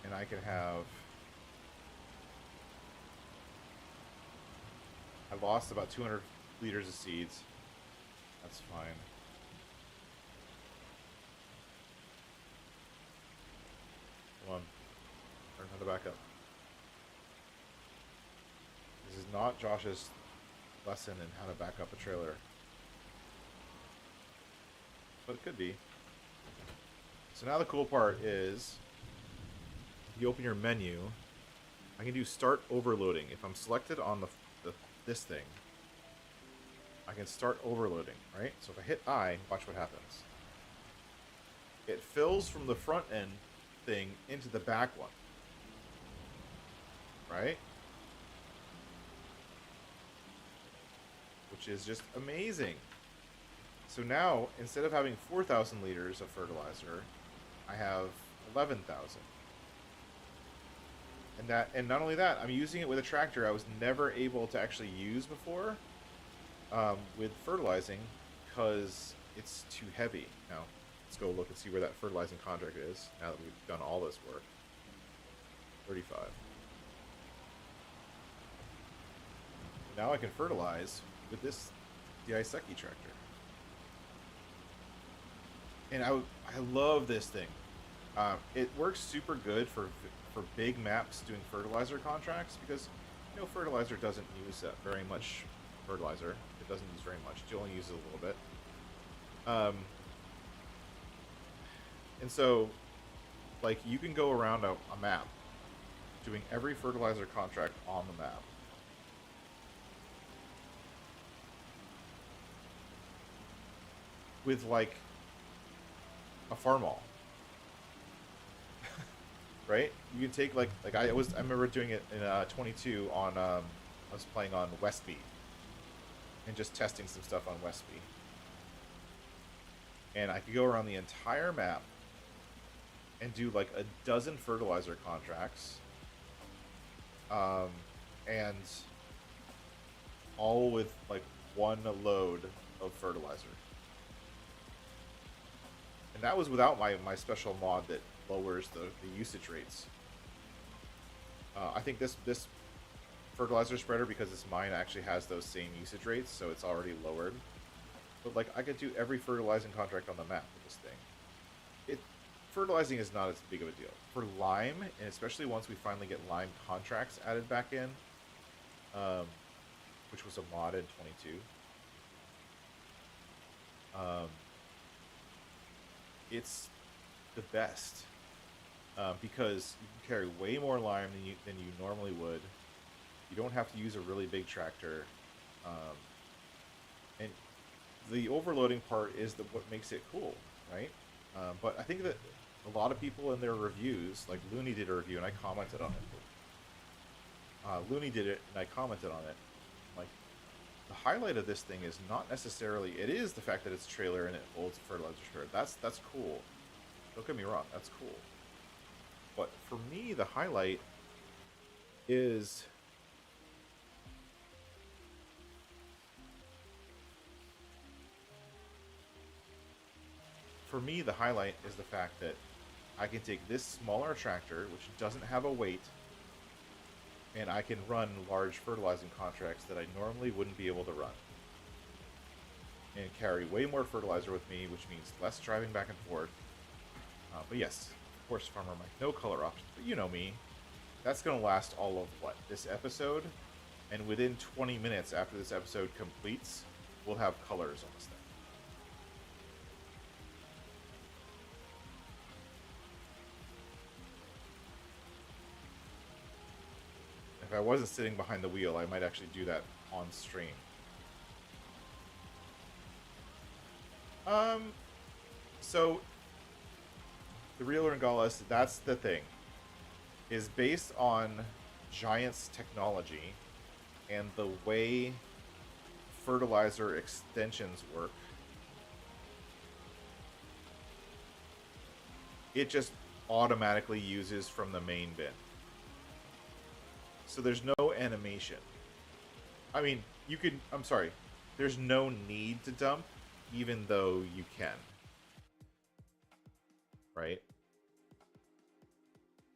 and I can have... I lost about 200 liters of seeds. That's fine. Come on. Learn how to back up. This is not Josh's lesson in how to back up a trailer. But it could be. So now the cool part is, if you open your menu, I can do start overloading. If I'm selected on this thing, I can start overloading, right? So if I hit I, watch what happens. It fills from the front end thing into the back one, right? Which is just amazing. So now, instead of having 4,000 liters of fertilizer, I have 11,000. And not only that, I'm using it with a tractor I was never able to actually use before with fertilizing because it's too heavy. Now, let's go look and see where that fertilizing contract is now that we've done all this work. 35. Now I can fertilize with this Daiseki tractor. And I love this thing. It works super good for big maps doing fertilizer contracts because, you know, fertilizer doesn't use very much fertilizer. It doesn't use very much. It only uses a little bit. And so, like, you can go around a map doing every fertilizer contract on the map. With, like, a farm all. Right? You can take, like I remember doing it in 22 on, I was playing on Westby. And just testing some stuff on Westby. And I could go around the entire map and do like a dozen fertilizer contracts. And all with like one load of fertilizer. And that was without my special mod that lowers the usage rates. I think this fertilizer spreader, because it's mine, actually has those same usage rates, so it's already lowered. But like, I could do every fertilizing contract on the map with this thing. Fertilizing is not as big of a deal. For lime, and especially once we finally get lime contracts added back in, which was a mod in 22, it's the best. Because you can carry way more lime than you normally would. You don't have to use a really big tractor. And the overloading part is what makes it cool, right? But I think that a lot of people in their reviews, like Looney did a review and I commented on it. Looney did it and I commented on it. Like, the highlight of this thing is not necessarily, it is the fact that it's a trailer and it holds a fertilizer spreader. That's cool. Don't get me wrong, that's cool. But for me, the highlight is the fact that I can take this smaller tractor, which doesn't have a weight, and I can run large fertilizing contracts that I normally wouldn't be able to run. And carry way more fertilizer with me, which means less driving back and forth. But yes, Horse Farmer Mike, no color options, but you know me. That's going to last all of, what, this episode? And within 20 minutes after this episode completes, we'll have colors on this thing. If I wasn't sitting behind the wheel, I might actually do that on stream. Um, so the real Rengalis, that's the thing, is based on Giant's technology and the way fertilizer extensions work. It just automatically uses from the main bin. So there's no animation. I mean, you could, I'm sorry, there's no need to dump, even though you can. Right?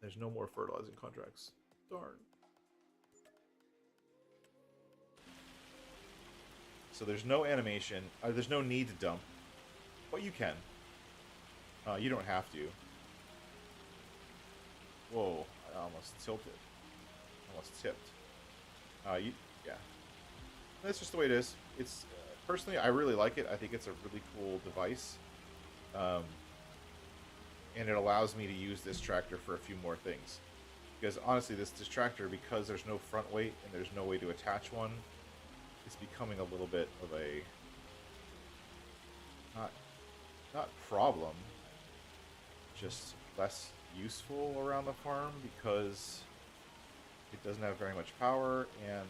There's no more fertilizing contracts. Darn. So there's no animation. There's no need to dump, but you can. You don't have to. Whoa! I almost tilted. Almost tipped. Yeah. That's just the way it is. It's personally, I really like it. I think it's a really cool device, and it allows me to use this tractor for a few more things. Because honestly, this tractor, because there's no front weight and there's no way to attach one, it's becoming a little bit of a not problem, just less useful around the farm because it doesn't have very much power, and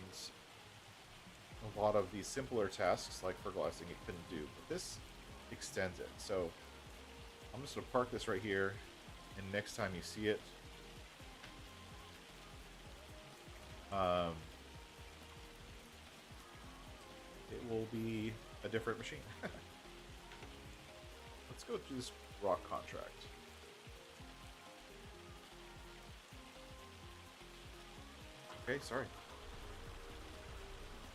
a lot of these simpler tasks like fertilizing it couldn't do. But this extends it. So I'm just gonna park this right here, and next time you see it, it will be a different machine. Let's go through this rock contract. Okay, sorry.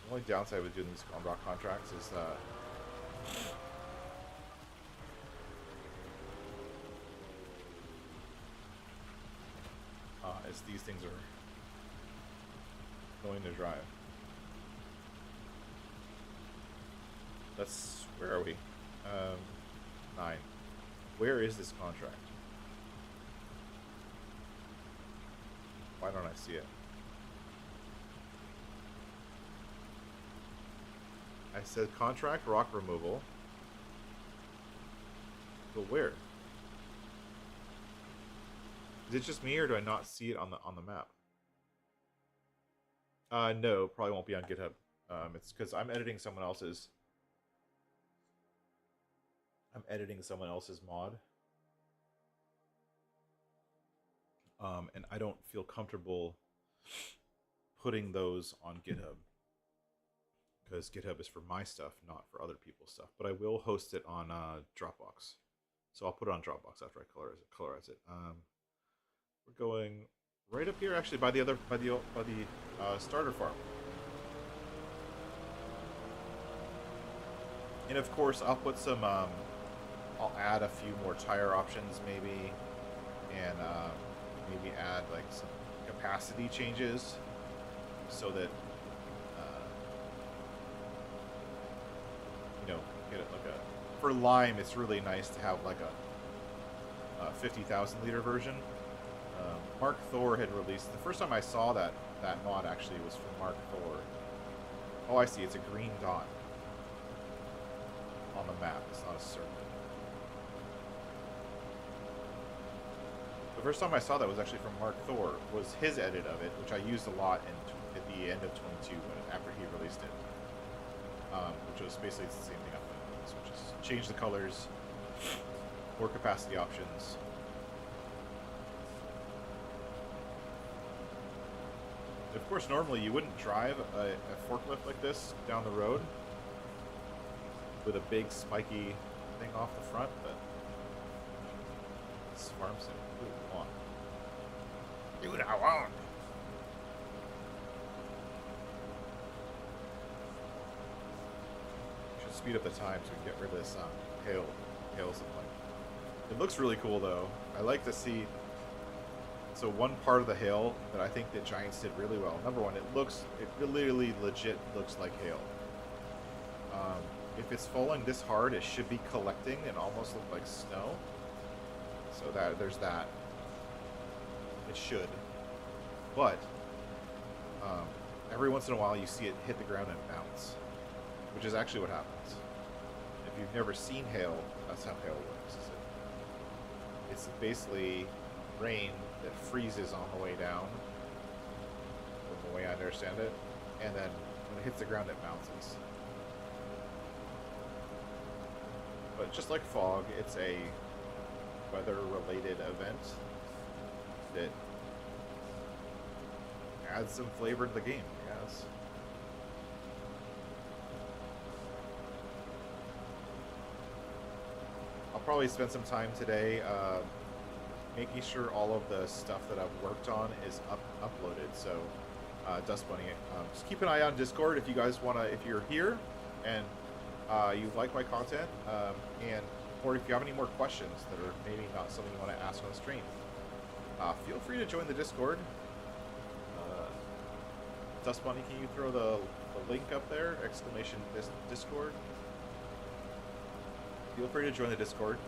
The only downside with doing these on rock contracts is these things are going to drive. That's, where are we? 9. Where is this contract? Why don't I see it? I said contract rock removal. But where? Is it just me, or do I not see it on the map? No, probably won't be on GitHub. It's because I'm editing someone else's. I'm editing someone else's mod. And I don't feel comfortable putting those on GitHub, because GitHub is for my stuff, not for other people's stuff. But I will host it on Dropbox. So I'll put it on Dropbox after I colorize it. We're going right up here, actually, by the starter farm. And of course, I'll put some. I'll add a few more tire options, maybe, and maybe add like some capacity changes, so that you know, get it like a. For lime, it's really nice to have like a 50,000 liter version. Mark Thor had released, the first time I saw that mod actually was from Mark Thor. Oh, I see, it's a green dot on the map, it's not a circle. The first time I saw that was actually from Mark Thor, was his edit of it, which I used a lot at the end of 22 after he released it. Which was basically the same thing I'm doing, which is change the colors, more capacity options. Of course, normally you wouldn't drive a forklift like this down the road with a big spiky thing off the front, but this farm sim, do what I want. Do what I want. Should speed up the time so we can get rid of this hail supply. It looks really cool though. I like to see. So one part of the hail that I think that Giants did really well. Number one, it literally legit looks like hail. If it's falling this hard, it should be collecting and almost look like snow. So that there's that. It should. But every once in a while you see it hit the ground and bounce, which is actually what happens. if you've never seen hail, that's how hail works. It's basically rain that freezes on the way down, from the way I understand it, and then when it hits the ground, it bounces. But just like fog, it's a weather-related event that adds some flavor to the game, I guess. I'll probably spend some time today making sure all of the stuff that I've worked on is uploaded. So, Dust Bunny, just keep an eye on Discord if you guys want to, if you're here and you like my content, or if you have any more questions that are maybe not something you want to ask on the stream, feel free to join the Discord. Dust Bunny, can you throw the link up there? Exclamation Discord. Feel free to join the Discord.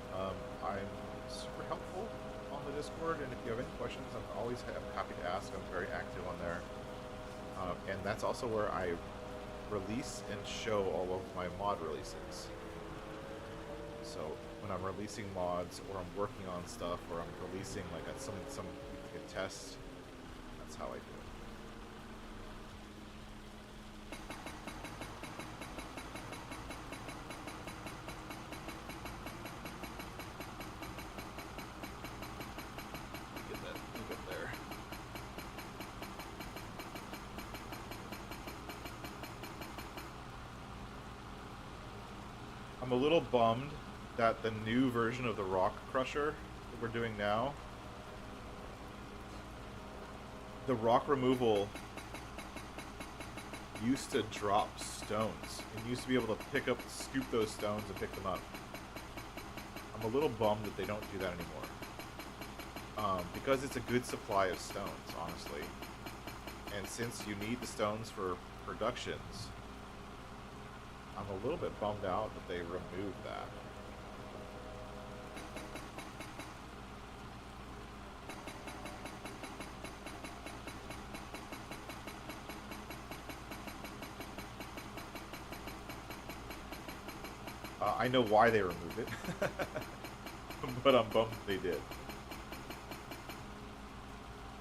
I'm super helpful on the Discord, and if you have any questions, I'm always happy to ask. I'm very active on there. And that's also where I release and show all of my mod releases. So when I'm releasing mods, or I'm working on stuff, or I'm releasing like some people can test, that's how I do it. I'm a little bummed that the new version of the rock crusher that we're doing now, the rock removal used to drop stones. It used to be able to scoop those stones and pick them up. I'm a little bummed that they don't do that anymore. Because it's a good supply of stones, honestly. And since you need the stones for productions, I'm a little bit bummed out that they removed that. I know why they removed it, but I'm bummed they did.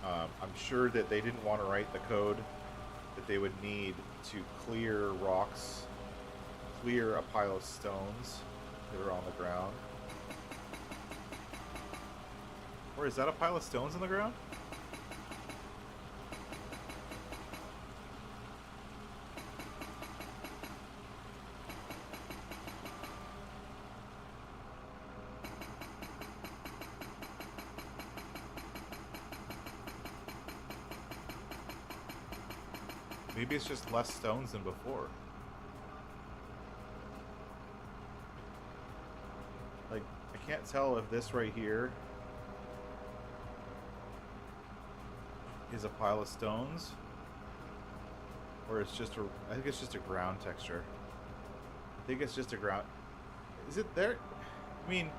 I'm sure that they didn't want to write the code that they would need to clear rocks, clear a pile of stones that are on the ground. Or is that a pile of stones on the ground? Maybe it's just less stones than before. Like, I can't tell if this right here is a pile of stones, or it's just I think it's just a ground texture. I think it's just a ground. Is it there? I mean,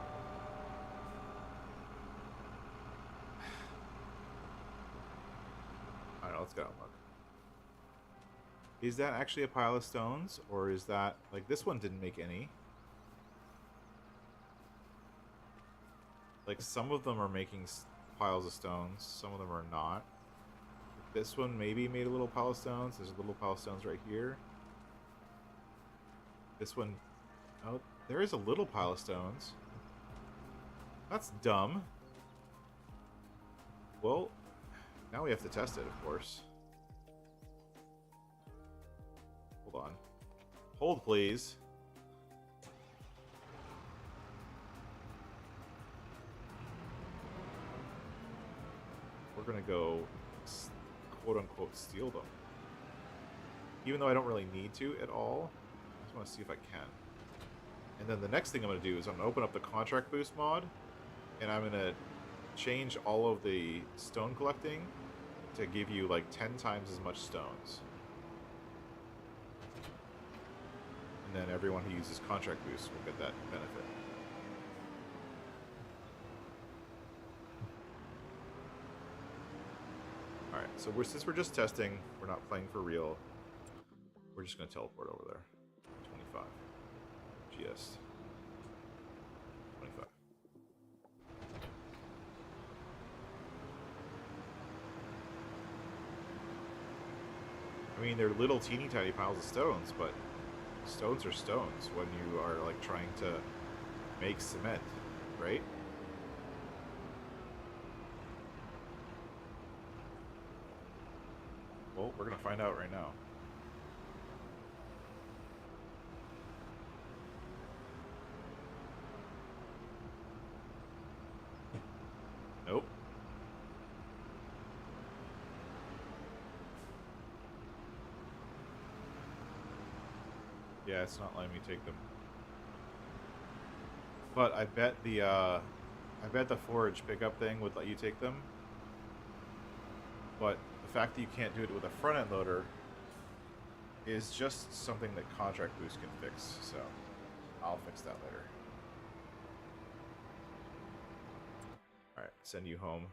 I don't know, let's go and look. Is that actually a pile of stones, or is that, like, this one didn't make any? Like, some of them are making piles of stones, some of them are not. This one maybe made a little pile of stones. There's a little pile of stones right here. This one, oh, there is a little pile of stones. That's dumb. Well, now we have to test it, of course. Hold on. Hold, please. We're gonna go, quote-unquote, steal them. Even though I don't really need to at all. I just want to see if I can. And then the next thing I'm going to do is I'm going to open up the contract boost mod, and I'm going to change all of the stone collecting to give you like 10 times as much stones. And then everyone who uses contract boost will get that benefit. Alright, so since we're just testing, we're not playing for real, we're just going to teleport over there. 25. GS. mean, they're little teeny tiny piles of stones, but stones are stones when you are like trying to make cement, right? Well, we're gonna find out right now. Nope. Yeah, it's not letting me take them. But I bet the forage pickup thing would let you take them. But the fact that you can't do it with a front end loader is just something that Contract Boost can fix. So I'll fix that later. All right, send you home.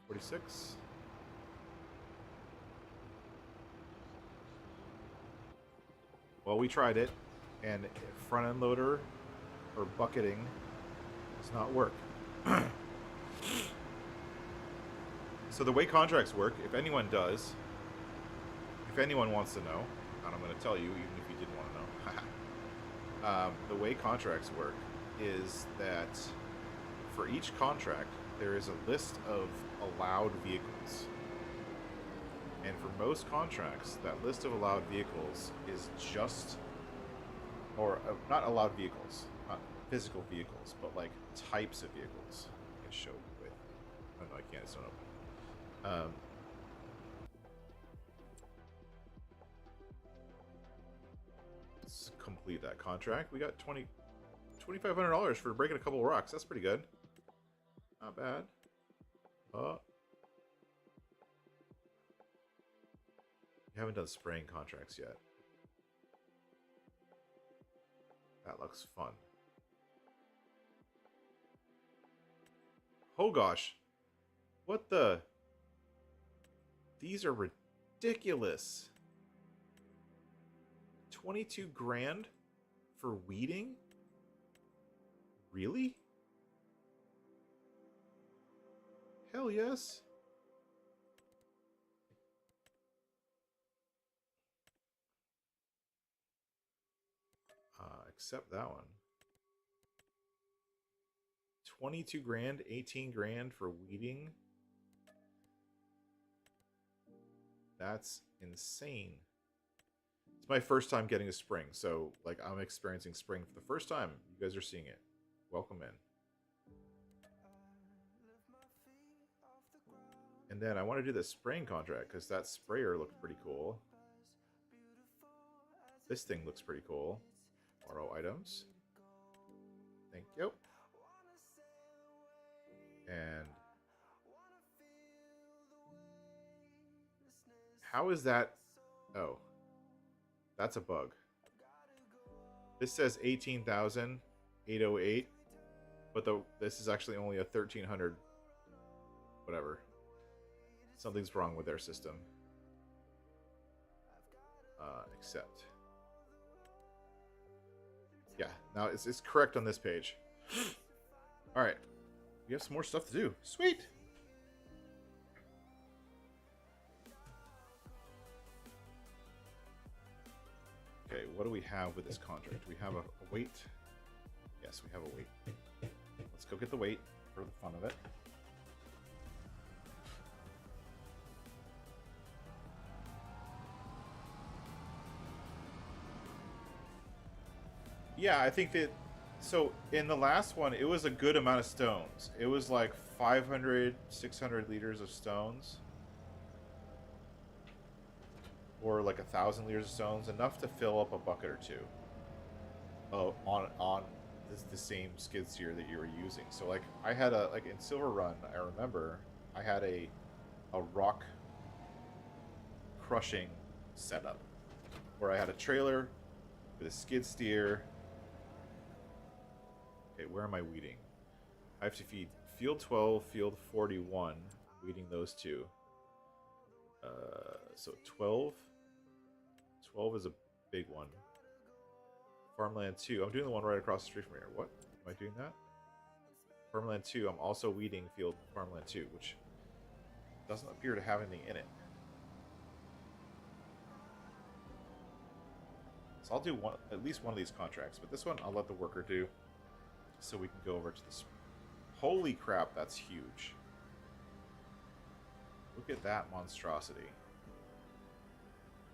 46. Well, we tried it, and front end loader or bucketing does not work. So the way contracts work, if anyone does, if anyone wants to know, and I'm going to tell you, even if you didn't want to know, the way contracts work is that for each contract, there is a list of allowed vehicles. And for most contracts, that list of allowed vehicles is just, or not allowed vehicles, not physical vehicles, but like types of vehicles. I can show you with. Oh no, I can't. It's not open. Let's complete that contract. We got $2,500 for breaking a couple of rocks. That's pretty good. Not bad. We haven't done spraying contracts yet. That looks fun. Oh gosh. What the? These are ridiculous. 22 grand for weeding? Really? Hell yes. Accept that one. 22 grand, 18 grand for weeding. That's insane. It's my first time getting a spring, so like I'm experiencing spring for the first time. You guys are seeing it. Welcome in. And then I want to do the spraying contract because that sprayer looked pretty cool. This thing looks pretty cool. Borrow items. Thank you. And how is that? Oh, that's a bug. This says 18,808, but this is actually only a 1,300. Whatever. Something's wrong with their system. Accept. Yeah, now it's correct on this page. All right, we have some more stuff to do. Sweet. Okay, what do we have with this contract? Do we have a weight? Yes, we have a weight. Let's go get the weight for the fun of it. Yeah, I think that, so in the last one, it was a good amount of stones. It was like 500, 600 liters of stones. Or like 1,000 liters of stones, enough to fill up a bucket or two. On the same skid steer that you were using. So like I had like in Silver Run, I remember I had a rock crushing setup where I had a trailer with a skid steer. Okay, where am I weeding? I have to feed field 12, field 41, weeding those two. So 12 is a big one. Farmland 2. I'm doing the one right across the street from here. What? Am I doing that? Farmland 2, I'm also weeding field Farmland 2, which doesn't appear to have anything in it. So I'll do at least one of these contracts, but this one I'll let the worker do, so we can go over to this. Holy crap, that's huge. Look at that monstrosity.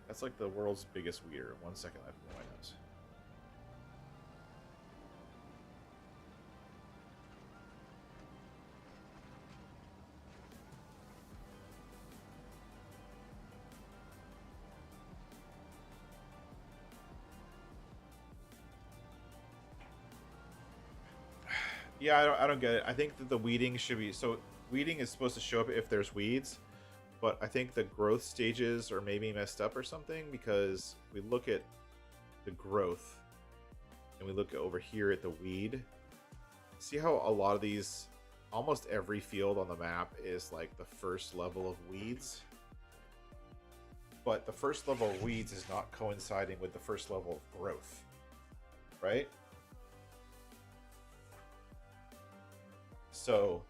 That's like the world's biggest weeder. 1 second, I have no ideas. Yeah, I don't get it. I think that the weeding should be... So, weeding is supposed to show up if there's weeds, but I think the growth stages are maybe messed up or something, because we look at the growth, and we look over here at the weed. See how a lot of these... Almost every field on the map is like the first level of weeds? But the first level of weeds is not coinciding with the first level of growth, right? So,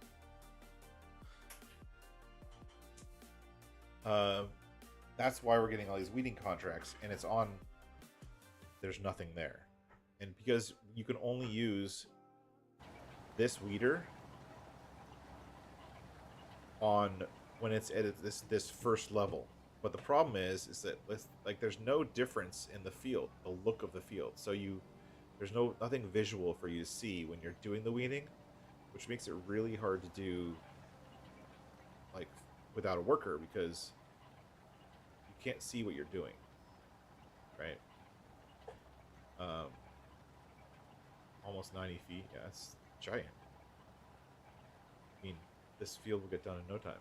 that's why we're getting all these weeding contracts, and it's on, there's nothing there. And because you can only use this weeder on when it's at this first level. But the problem is that like there's no difference in the field, the look of the field. So there's nothing visual for you to see when you're doing the weeding, which makes it really hard to do like without a worker, because you can't see what you're doing, right? Almost 90 feet. Yeah, it's giant. I mean, this field will get done in no time.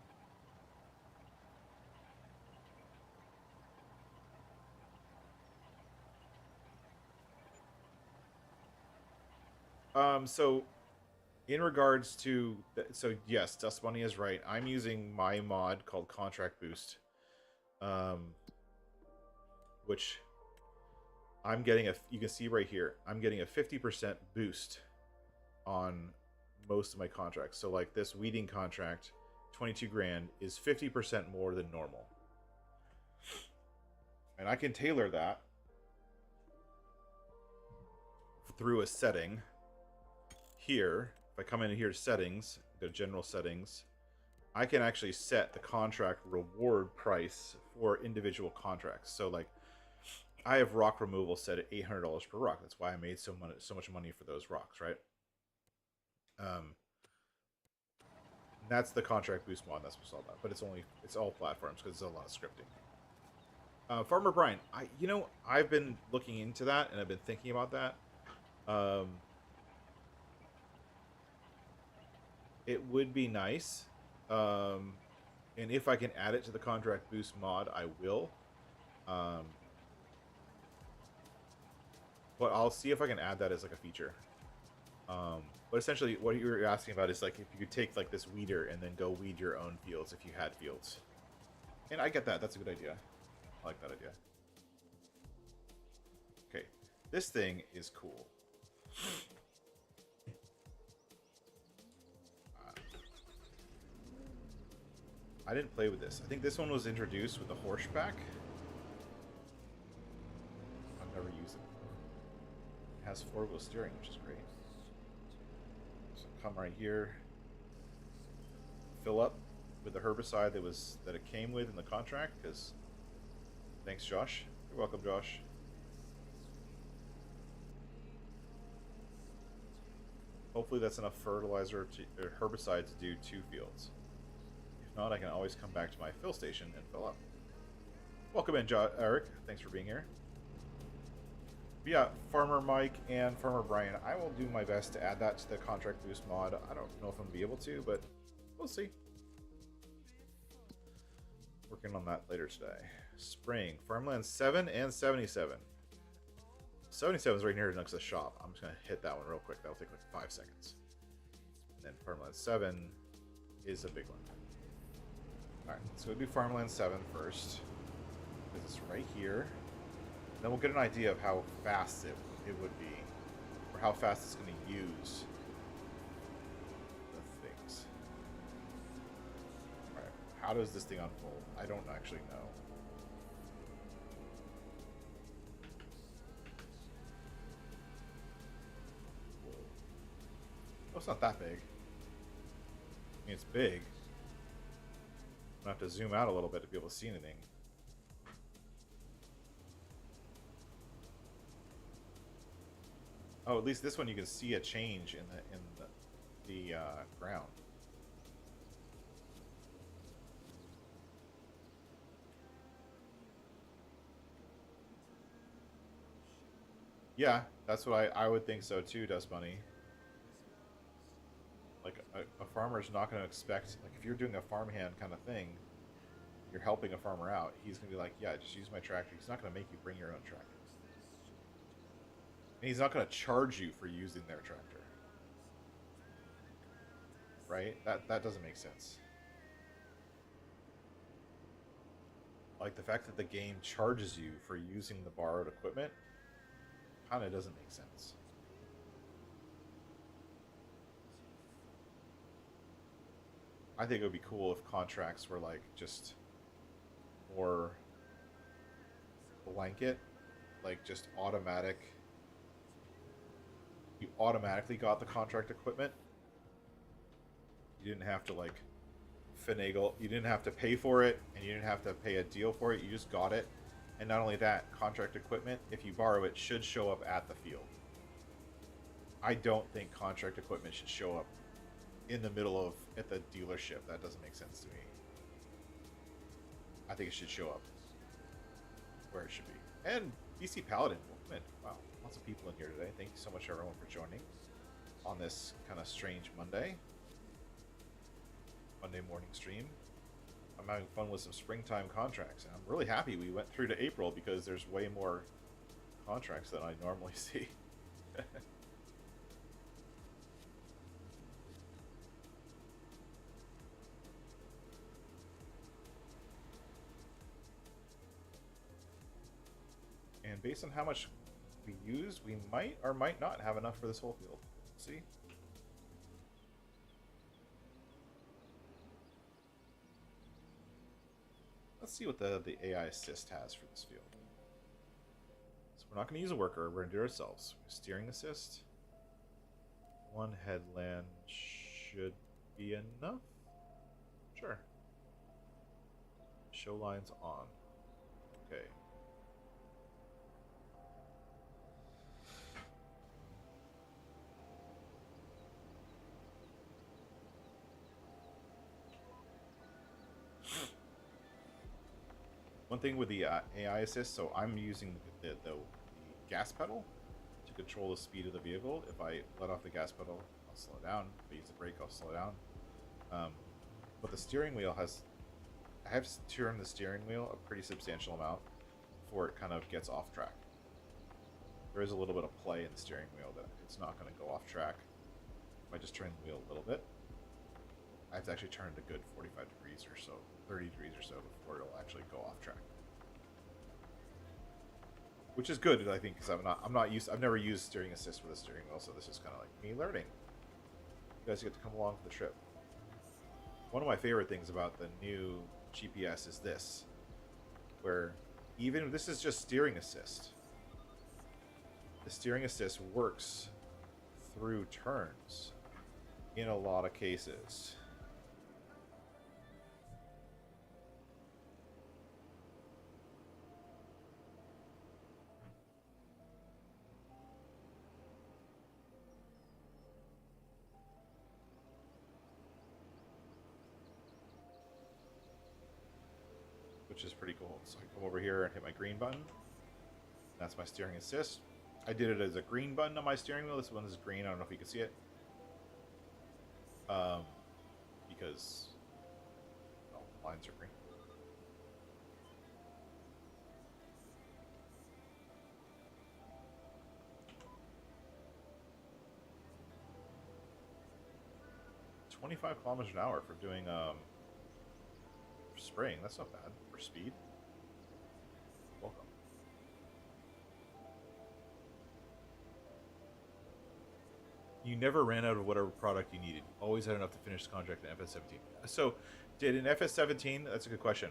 So in regards to... So yes, Dust Bunny is right. I'm using my mod called Contract Boost, which I'm getting you can see right here, I'm getting a 50% boost on most of my contracts. So like this weeding contract, 22 grand, is 50% more than normal. And I can tailor that through a setting here. If I come in here to settings, go to general settings, I can actually set the contract reward price for individual contracts. So like I have rock removal set at $800 per rock. That's why I made so much money for those rocks, right? That's the contract boost mod. That's what's all about. But it's all platforms because it's a lot of scripting. Farmer Brian, I've been looking into that and I've been thinking about that. It would be nice, and if I can add it to the contract boost mod, I will. But I'll see if I can add that as like a feature. But essentially, what you're asking about is like if you could take like this weeder and then go weed your own fields if you had fields. And I get that. That's a good idea. I like that idea. Okay, this thing is cool. I didn't play with this. I think this one was introduced with the horseback. I've never used it before. It has four-wheel steering, which is great. So come right here, fill up with the herbicide that it came with in the contract. Because thanks, Josh. You're welcome, Josh. Hopefully that's enough fertilizer or herbicide to do 2 fields. If not, I can always come back to my fill station and fill up. Welcome in, Eric. Thanks for being here. But yeah, Farmer Mike and Farmer Brian, I will do my best to add that to the contract boost mod. I don't know if I'm going to be able to, but we'll see. Working on that later today. Spring, Farmland 7 and 77. 77 is right here next to the shop. I'm just going to hit that one real quick. That'll take like 5 seconds. And then Farmland 7 is a big one. Alright, so we'll do Farmland 7 first, because it's right here. Then we'll get an idea of how fast it would be, or how fast it's going to use. how does this thing unfold? I don't actually know. Oh, it's not that big. I mean, it's big. I'm gonna have to zoom out a little bit to be able to see anything. Oh, at least this one you can see a change in the ground. Yeah, that's what I would think so too, Dust Bunny. Like a farmer's not going to expect, like if you're doing a farmhand kind of thing, you're helping a farmer out. He's going to be like, yeah, just use my tractor. He's not going to make you bring your own tractor. And he's not going to charge you for using their tractor. Right? That doesn't make sense. Like the fact that the game charges you for using the borrowed equipment kind of doesn't make sense. I think it would be cool if contracts were like just more blanket, like just automatic. You automatically got the contract equipment. You didn't have to like finagle. You didn't have to pay for it, and you didn't have to pay a deal for it. You just got it. And not only that, contract equipment, if you borrow it, should show up at the field. I don't think contract equipment should show up in the middle of at the dealership. That doesn't make sense to me. I think it should show up where it should be. And BC Paladin, wow, lots of people in here today. Thank you so much, everyone, for joining on this kind of strange Monday morning stream. I'm having fun with some springtime contracts, and I'm really happy we went through to April because there's way more contracts than I normally see. And based on how much we use, we might or might not have enough for this whole field. Let's see. Let's see what the AI assist has for this field. So we're not going to use a worker. We're going to do it ourselves. Steering assist. One headland should be enough. Sure. Show lines on. Okay. One thing with the AI assist, so I'm using the gas pedal to control the speed of the vehicle. If I let off the gas pedal, I'll slow down. If I use the brake, I'll slow down. But the steering wheel has, I have to turn the steering wheel a pretty substantial amount before it kind of gets off track. There is a little bit of play in the steering wheel that it's not going to go off track. If I just turn the wheel a little bit, I have to actually turn it a good 45 degrees or so, 30 degrees or so before it'll actually go off track. Which is good, I think, because I've never used steering assist with a steering wheel, so this is kind of like me learning. You guys get to come along for the trip. One of my favorite things about the new GPS is this, where even if this is just steering assist, the steering assist works through turns in a lot of cases. Which is pretty cool. So I come over here and hit my green button. That's my steering assist. I did it as a green button on my steering wheel. This one is green. I don't know if you can see it. Because lines are green. $25 kilometers an hour for doing spraying. That's not bad for speed. Welcome. You never ran out of whatever product you needed. Always had enough to finish the contract in FS17. So, did in FS17? That's a good question.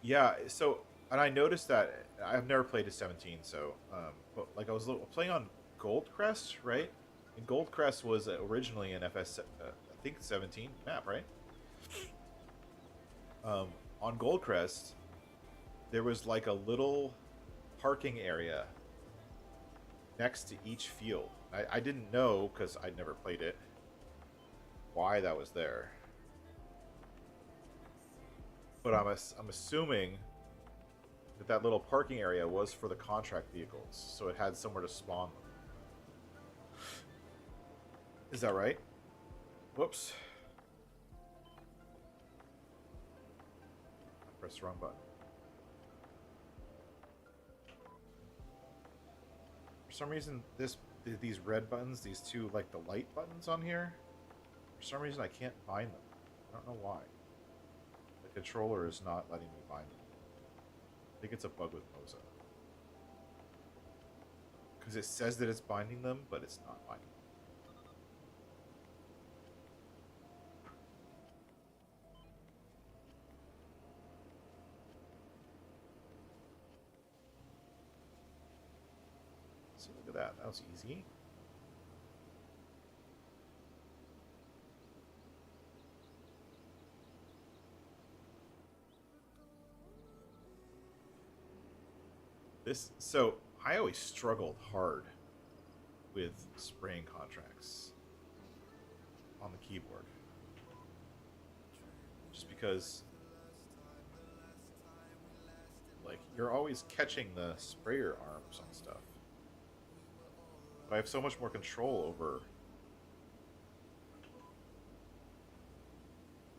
Yeah. So, and I noticed that I've never played a 17. So, but like I was playing on Goldcrest, right? And Goldcrest was originally an FS, I think 17 map, right? On Goldcrest, there was like a little parking area next to each field. I didn't know, because I'd never played it, why that was there. But I'm assuming that that little parking area was for the contract vehicles, so it had somewhere to spawn them. Is that right? Whoops. I pressed the wrong button. For some reason, these red buttons, these two, like the light buttons on here, for some reason I can't bind them. I don't know why. The controller is not letting me bind them. I think it's a bug with Moza. Because it says that it's binding them, but it's not binding them. See, look at that. That was easy. So I always struggled hard with spraying contracts on the keyboard, just because like you're always catching the sprayer arms on stuff, but I have so much more control over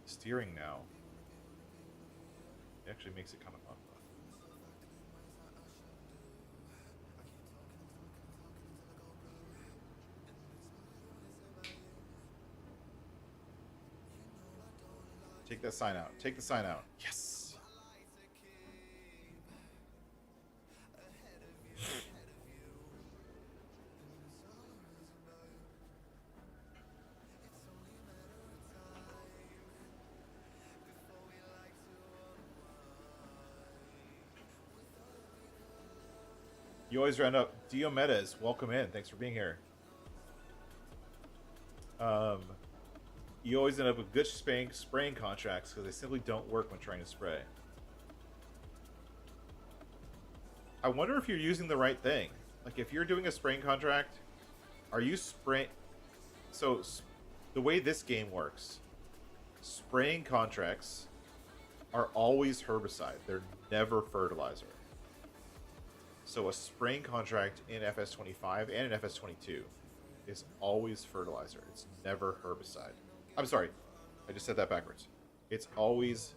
steering now. It actually makes it kind of fun. Take that sign out. Take the sign out. Yes! You always round up. Diomedes, welcome in. Thanks for being here. You always end up with good spraying contracts because they simply don't work when trying to spray. I wonder if you're using the right thing. Like, if you're doing a spraying contract, are you spraying... So, the way this game works, spraying contracts are always herbicide. They're never fertilizer. So a spraying contract in FS25 and in FS22 is always fertilizer. It's never herbicide. I'm sorry, I just said that backwards. It's always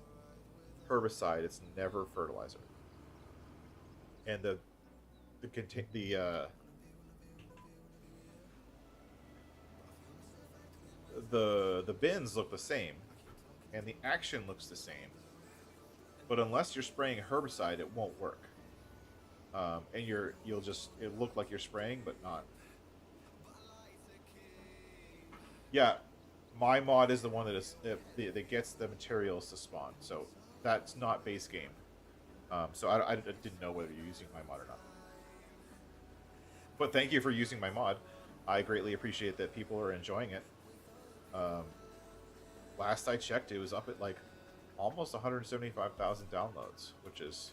herbicide. It's never fertilizer. And the bins look the same, and the action looks the same. But unless you're spraying herbicide, it won't work. And it'll look like you're spraying, but not. Yeah, my mod is the one that gets the materials to spawn, so that's not base game. So I didn't know whether you're using my mod or not. But thank you for using my mod. I greatly appreciate that people are enjoying it. Last I checked, it was up at like almost 175,000 downloads, which is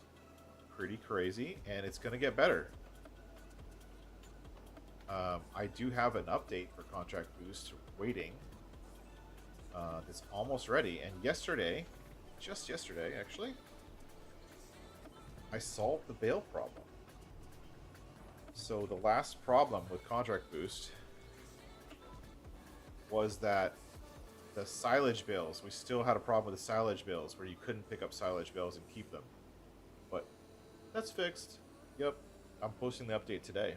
pretty crazy, and it's going to get better. I do have an update for Contract Boost waiting. That's almost ready, and yesterday, just yesterday actually, I solved the bail problem. So the last problem with Contract Boost was that the silage bales, we still had a problem with the silage bales where you couldn't pick up silage bales and keep them. But that's fixed. Yep, I'm posting the update today.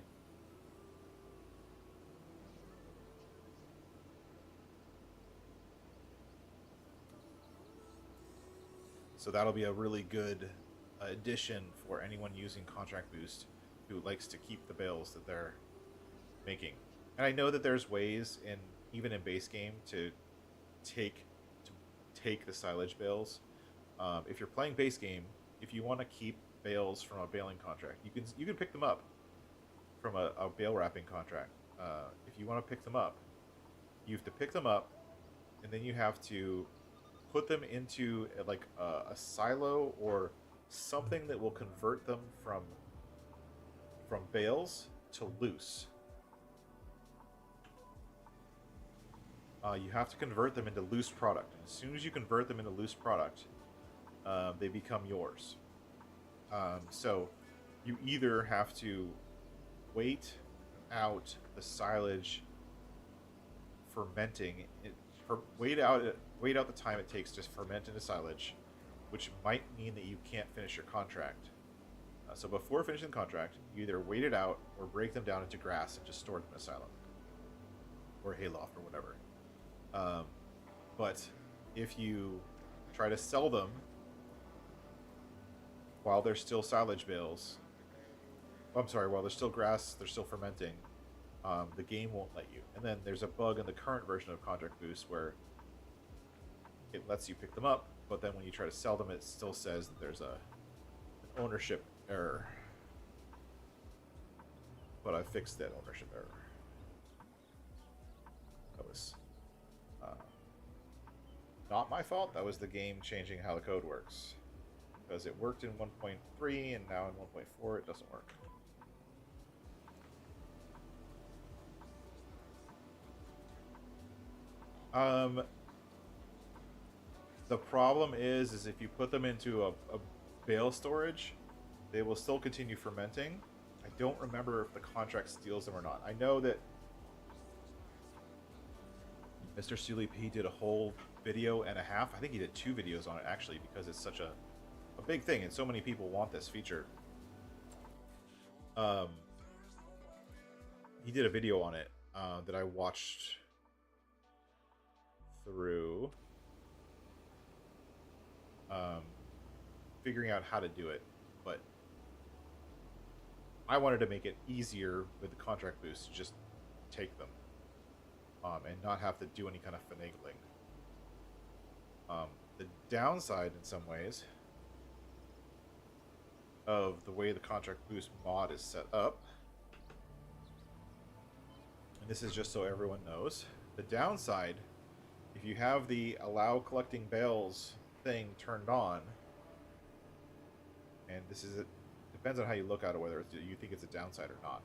So that'll be a really good addition for anyone using Contract Boost who likes to keep the bales that they're making. And I know that there's ways in even in base game take to take the silage bales. If you're playing base game, if you want to keep bales from a baling contract, you can pick them up from a bale wrapping contract. If you want to pick them up, you have to pick them up, and then you have to put them into like a silo or something that will convert them from bales to loose. You have to convert them into loose product. And as soon as you convert them into loose product, they become yours. So you either have to wait out the silage fermenting, wait out the time it takes to ferment into silage, which might mean that you can't finish your contract. So before finishing the contract, you either wait it out or break them down into grass and just store them in a silo or hayloft or whatever. But if you try to sell them while they're still silage bales, while they're still grass, they're still fermenting, the game won't let you. And then there's a bug in the current version of Contract Boost where it lets you pick them up, but then when you try to sell them, it still says that there's an ownership error. But I fixed that ownership error. That was not my fault. That was the game changing how the code works. Because it worked in 1.3 and now in 1.4 it doesn't work. The problem is if you put them into a bale storage, they will still continue fermenting. I don't remember if the contract steals them or not. I know that Mr. Sully P did a whole video and a half. I think he did 2 videos on it actually, because it's such a big thing and so many people want this feature. He did a video on it that I watched through, figuring out how to do it, but I wanted to make it easier with the contract boost to just take them and not have to do any kind of finagling. The downside in some ways of the way the contract boost mod is set up, and this is just so everyone knows, the downside, if you have the allow collecting bales thing turned on, and this is it depends on how you look at it, whether it's, you think it's a downside or not.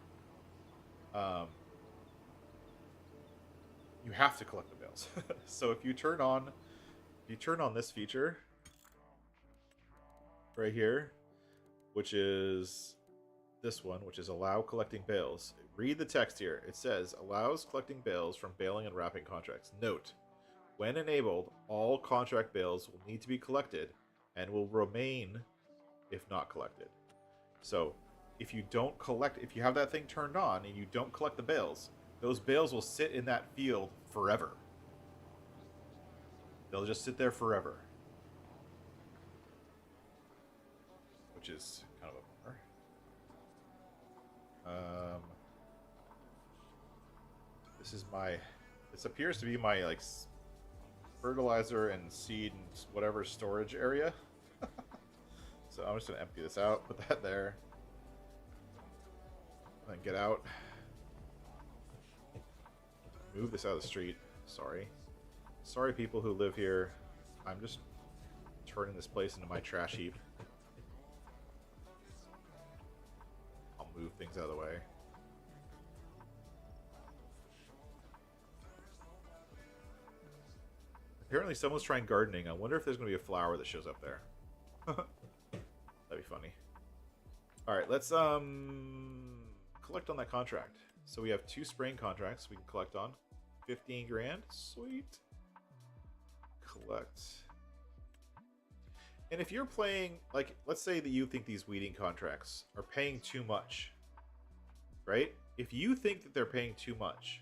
You have to collect the bales. So if you turn on this feature right here, which is this one, which is allow collecting bales. Read the text here. It says allows collecting bales from baling and wrapping contracts. Note, when enabled, all contract bales will need to be collected and will remain if not collected. So if you don't collect, if you have that thing turned on and you don't collect the bales, those bales will sit in that field forever. They'll just sit there forever. Which is kind of a bummer. This appears to be my like fertilizer and seed and whatever storage area. So I'm just gonna empty this out, put that there, and then get out. Move this out of the street. Sorry people who live here. I'm just turning this place into my trash heap. I'll move things out of the way. Apparently someone's trying gardening. I wonder if there's going to be a flower that shows up there. That'd be funny. Alright, let's collect on that contract. So we have 2 spraying contracts we can collect on. 15 grand. Sweet. Collect. And if you're playing, like, let's say that you think these weeding contracts are paying too much, right? If you think that they're paying too much,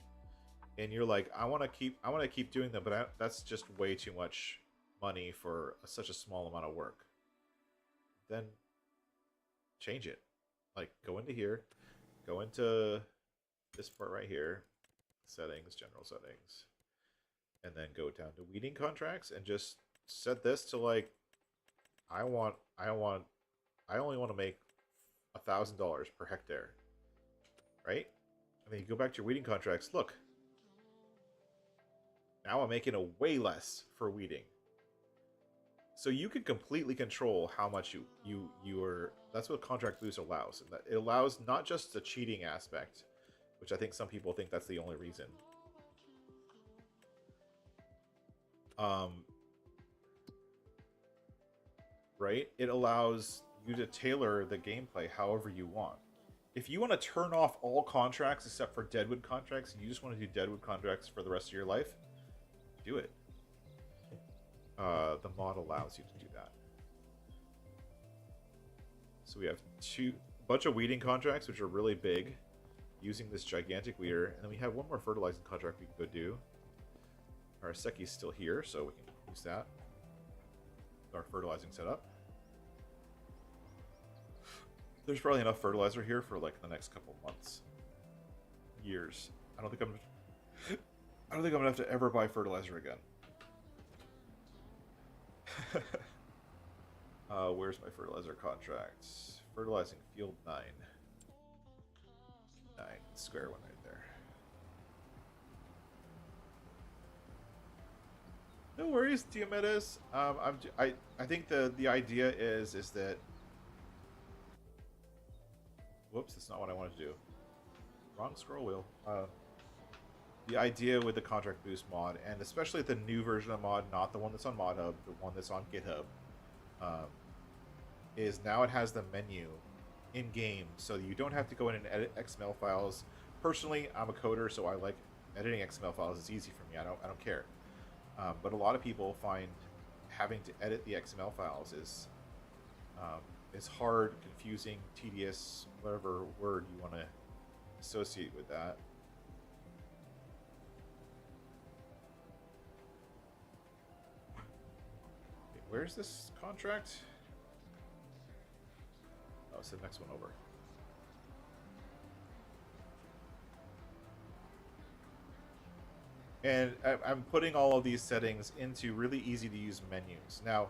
and you're like, I want to keep doing them, but that's just way too much money for such a small amount of work, then change it. Like, go into here, go into this part right here, settings, general settings, and then go down to weeding contracts and just set this to like, I only want to make $1,000 per hectare, right? And then you go back to your weeding contracts. Look, now I'm making a way less for weeding. So you can completely control how much you are. That's what contract boost allows. It allows not just the cheating aspect, which I think some people think that's the only reason. Right? It allows you to tailor the gameplay however you want. If you want to turn off all contracts except for Deadwood contracts, and you just want to do Deadwood contracts for the rest of your life, do it. The mod allows you to do that. So we have a bunch of weeding contracts, which are really big, using this gigantic weeder, and then we have one more fertilizing contract we can go do. Our Seki's still here, so we can use that. Our fertilizing setup. There's probably enough fertilizer here for like the next couple months, years. I don't think I'm gonna have to ever buy fertilizer again. Where's my fertilizer contract? Fertilizing field 9. 9 square one right there. No worries, Diomedes. I think the idea is that. Whoops, that's not what I wanted to do. Wrong scroll wheel. The idea with the contract boost mod, and especially the new version of mod, not the one that's on ModHub, the one that's on GitHub, is now it has the menu in game, so you don't have to go in and edit XML files. Personally, I'm a coder, so I like editing XML files. It's easy for me. I don't care. But a lot of people find having to edit the XML files is hard, confusing, tedious, whatever word you want to associate with that. Okay, where's this contract? Oh, it's the next one over. And I'm putting all of these settings into really easy to use menus. Now,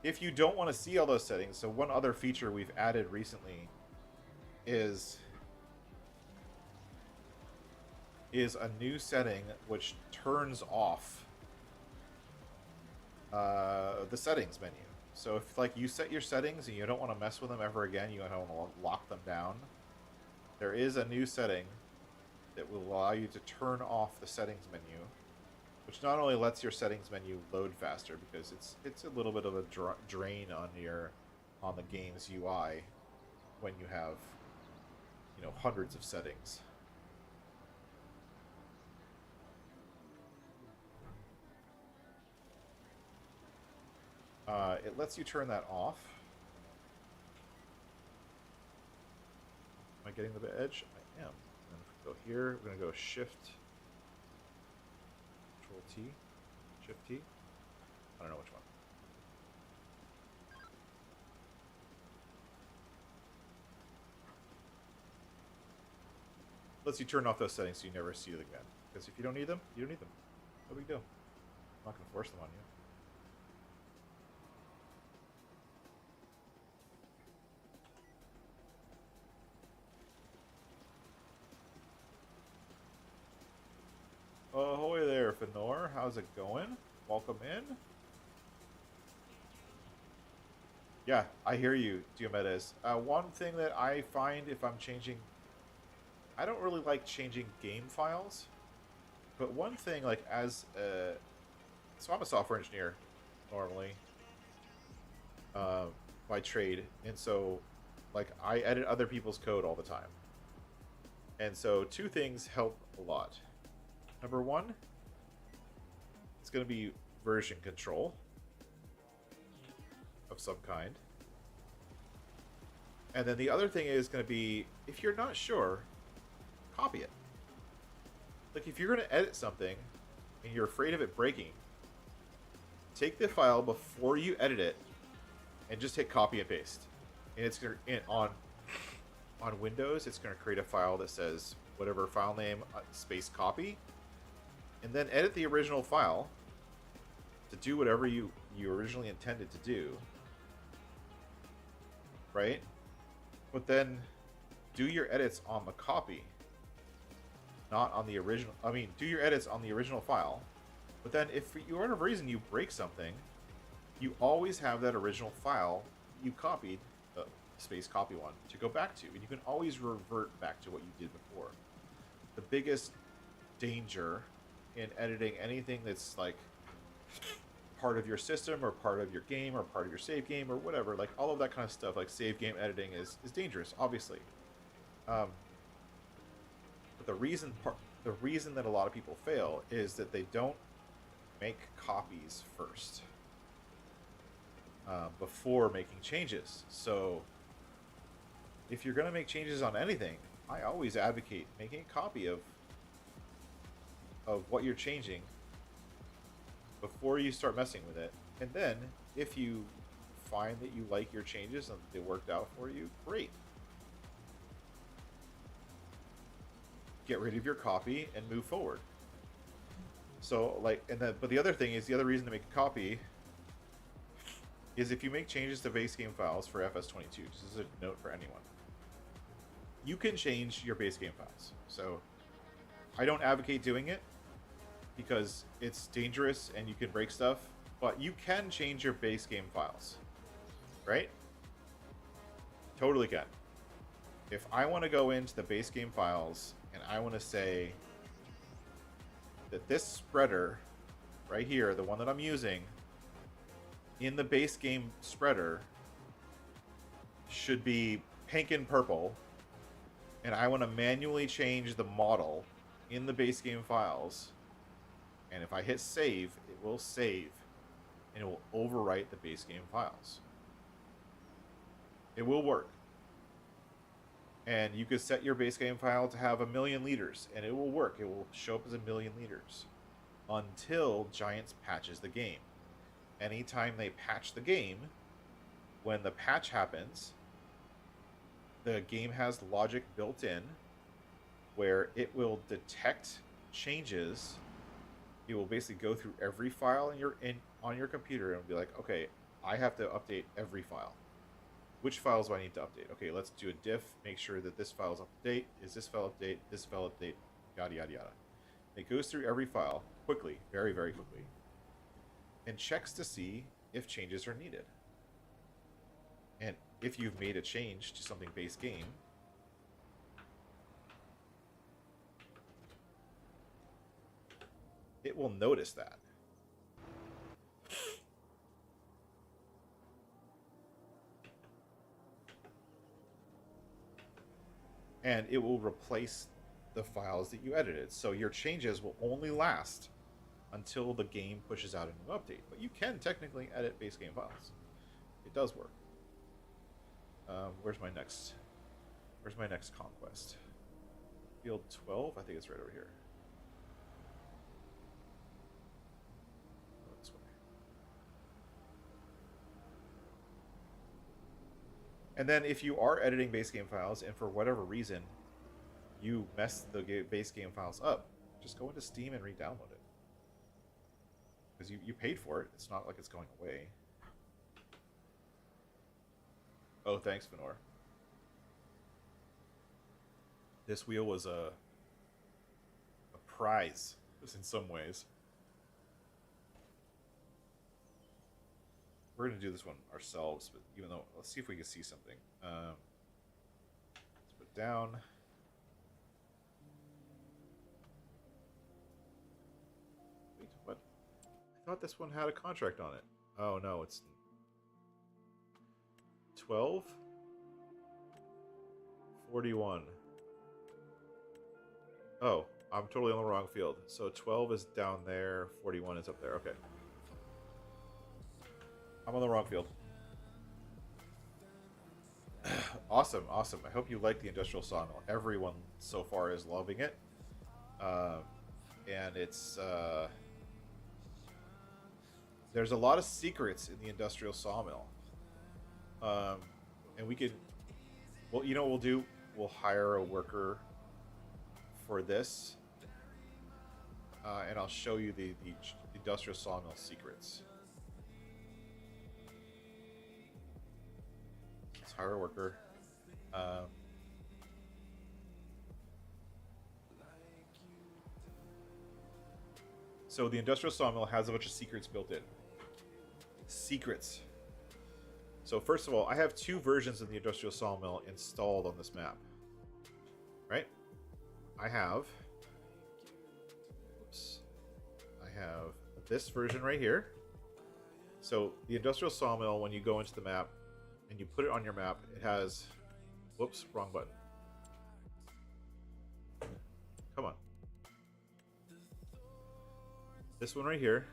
if you don't want to see all those settings, so one other feature we've added recently is a new setting which turns off the settings menu. So if like you set your settings and you don't want to mess with them ever again, you don't want to lock them down, there is a new setting that will allow you to turn off the settings menu, which not only lets your settings menu load faster, because it's a little bit of a drain on the game's UI when you have, you know, hundreds of settings. It lets you turn that off. Am I getting the edge? I am. And if we go here, we're going to go Shift, Control T, Shift T. I don't know which one. Lets you turn off those settings so you never see them again. Because if you don't need them, you don't need them. No big deal. I'm not going to force them on you. Ahoy there, Fenor. How's it going? Welcome in. Yeah, I hear you, Diomedes. One thing that I find if I'm changing... I don't really like changing game files. But one thing, like, as a... So I'm a software engineer, normally. By trade. And so, like, I edit other people's code all the time. And so, two things help a lot. Number one, it's going to be version control of some kind. And then the other thing is going to be, if you're not sure, copy it. Like, if you're going to edit something and you're afraid of it breaking, take the file before you edit it and just hit copy and paste. And it's going to, on Windows, it's going to create a file that says whatever file name, space copy, and then edit the original file to do whatever you originally intended to do, right? But then do your edits on the copy, not on the original. I mean, do your edits on the original file, but then if for whatever reason you break something, you always have that original file you copied, the space copy one, to go back to, and you can always revert back to what you did before. The biggest danger in editing anything that's like part of your system or part of your game or part of your save game or whatever, like all of that kind of stuff, like save game editing is dangerous, obviously. But the reason that a lot of people fail is that they don't make copies first before making changes. So if you're going to make changes on anything, I always advocate making a copy of what you're changing before you start messing with it. And then if you find that you like your changes and they worked out for you, great. Get rid of your copy and move forward. So but the other thing is, the other reason to make a copy is if you make changes to base game files for FS25, this is a note for anyone, you can change your base game files. So I don't advocate doing it because it's dangerous and you can break stuff, but you can change your base game files, right? Totally can. If I want to go into the base game files and I want to say that this spreader right here, the one that I'm using in the base game spreader, should be pink and purple, and I want to manually change the model in the base game files, and if I hit save, it will save and it will overwrite the base game files. It will work. And you could set your base game file to have 1,000,000 liters, and it will work. It will show up as 1,000,000 liters until Giants patches the game. Anytime they patch the game, when the patch happens, the game has logic built in where it will detect changes. It will basically go through every file on your computer and be like, okay, I have to update every file. Which files do I need to update? Okay, let's do a diff, make sure that this file is up to date. Is this file update? This file update? Yada, yada, yada. It goes through every file quickly, very, very quickly, and checks to see if changes are needed. And if you've made a change to something base game, it will notice that. And it will replace the files that you edited. So your changes will only last until the game pushes out a new update. But you can technically edit base game files. It does work. Where's my next conquest? Field 12? I think it's right over here. This way. And then if you are editing base game files and for whatever reason you mess the base game files up, just go into Steam and re-download it. Because you paid for it. It's not like it's going away. Oh, thanks, Venor. This wheel was a prize in some ways. We're going to do this one ourselves, but even though, let's see if we can see something. Let's put it down. Wait, what? I thought this one had a contract on it. Oh, no, it's 12? 41. Oh, I'm totally on the wrong field. So 12 is down there, 41 is up there. Okay. I'm on the wrong field. Awesome, awesome. I hope you like the industrial sawmill. Everyone so far is loving it. And it's... there's a lot of secrets in the industrial sawmill. And we could... Well, you know what we'll do? We'll hire a worker for this, and I'll show you the industrial sawmill secrets. Let's hire a worker. So the industrial sawmill has a bunch of secrets built in. Secrets. So first of all, I have 2 versions of the industrial sawmill installed on this map. Right? I have this version right here. So the industrial sawmill, when you go into the map and you put it on your map, it has, whoops, wrong button. Come on. This one right here.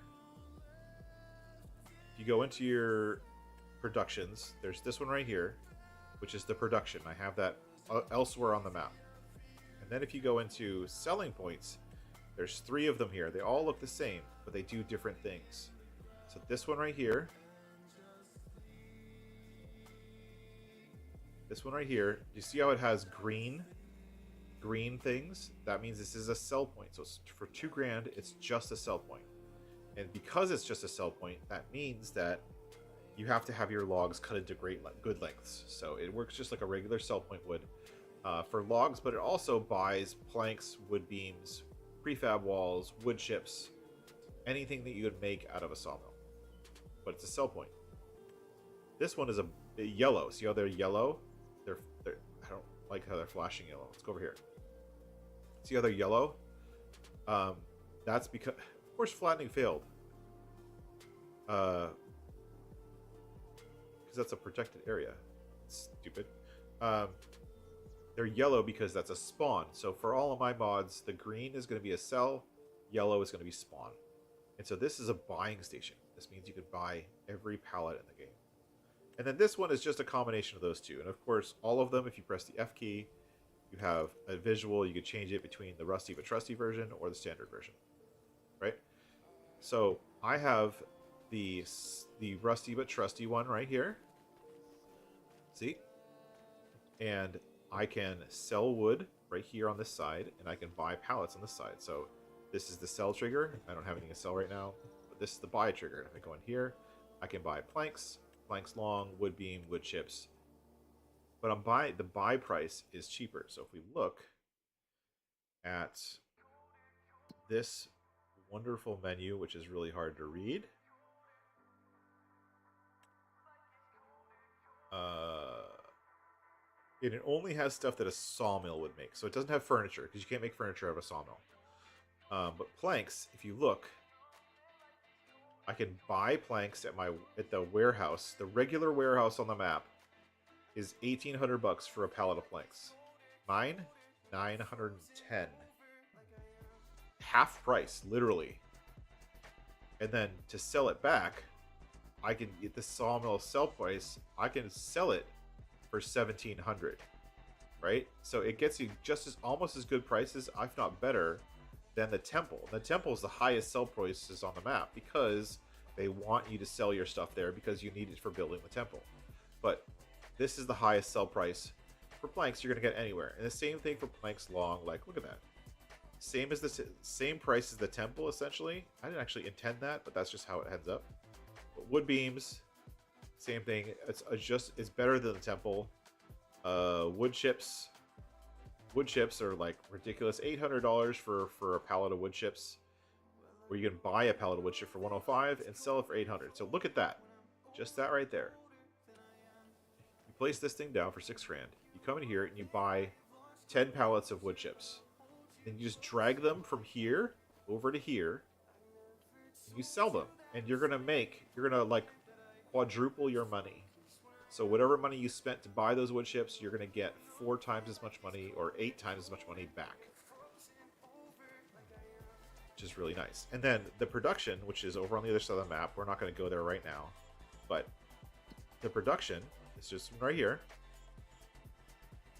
If you go into your productions, there's this one right here, which is the production. I have that elsewhere on the map. And then if you go into selling points, there's 3 of them here. They all look the same, but they do different things. So this one right here, this one right here, you see how it has green things? That means this is a sell point. So for 2 grand, it's just a sell point. And because it's just a sell point, that means that you have to have your logs cut into good lengths. So it works just like a regular sell point would for logs, but it also buys planks, wood beams, prefab walls, wood chips, anything that you would make out of a sawmill. But it's a sell point. This one is a yellow. See how they're yellow? They're I don't like how they're flashing yellow. Let's go over here. See how they're yellow? That's because, of course, flattening failed. Because that's a protected area. Stupid. They're yellow because that's a spawn. So for all of my mods, the green is going to be a sell, yellow is going to be spawn. And so this is a buying station. This means you could buy every pallet in the game. And then this one is just a combination of those 2. And of course, all of them, if you press the F key, you have a visual. You could change it between the rusty but trusty version or the standard version, right? So I have the rusty but trusty one right here. See? And I can sell wood right here on this side, and I can buy pallets on this side. So this is the sell trigger. I don't have anything to sell right now, but this is the buy trigger. If I go in here, I can buy planks long, wood beam, wood chips. But the buy price is cheaper. So if we look at this wonderful menu, which is really hard to read, and it only has stuff that a sawmill would make. So it doesn't have furniture, because you can't make furniture out of a sawmill. But planks, if you look, I can buy planks at the warehouse. The regular warehouse on the map is $1,800 for a pallet of planks. Mine, $910. Half price, literally. And then to sell it back, I can get the sawmill sell price. I can sell it for $1,700, right? So it gets you almost as good prices, if not better, than the temple. The temple is the highest sell prices on the map because they want you to sell your stuff there because you need it for building the temple. But this is the highest sell price for planks you're going to get anywhere. And the same thing for planks long. Like, look at that. Same price as the temple, essentially. I didn't actually intend that, but that's just how it ends up. But wood beams, same thing. It's better than the temple. Wood chips are like ridiculous. $800 for a pallet of wood chips, where you can buy a pallet of wood chip for $105 and sell it for $800. So look at that, just that right there. You place this thing down for $6 grand. You come in here and you buy 10 pallets of wood chips. Then you just drag them from here over to here. And you sell them, and you're gonna like quadruple your money. So whatever money you spent to buy those wood chips, you're gonna get 4 times as much money or 8 times as much money back, which is really nice. And then the production, which is over on the other side of the map, we're not going to go there right now, but the production is just right here.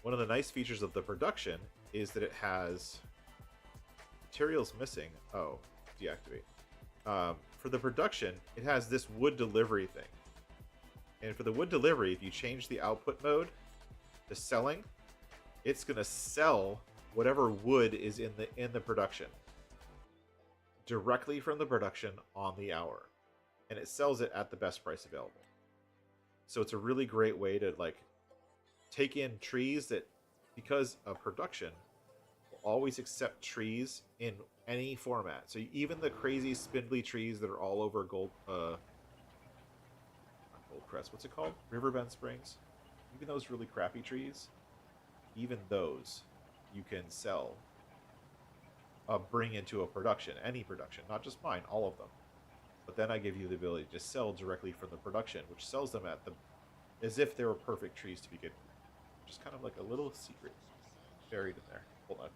One of the nice features of the production is that it has materials missing. Oh, deactivate. For the production, it has this wood delivery thing. And for the wood delivery, if you change the output mode to selling, it's going to sell whatever wood is in the production directly from the production on the hour, and it sells it at the best price available. So it's a really great way to like take in trees that, because of production, will always accept trees in any format. So even the crazy spindly trees that are all over Goldcrest, what's it called? Riverbend Springs. Even those really crappy trees, even those you can sell, bring into a production, any production, not just mine, all of them. But then I give you the ability to sell directly from the production, which sells them at the, as if they were perfect trees to begin with. Just kind of like a little secret buried in there. Hold on.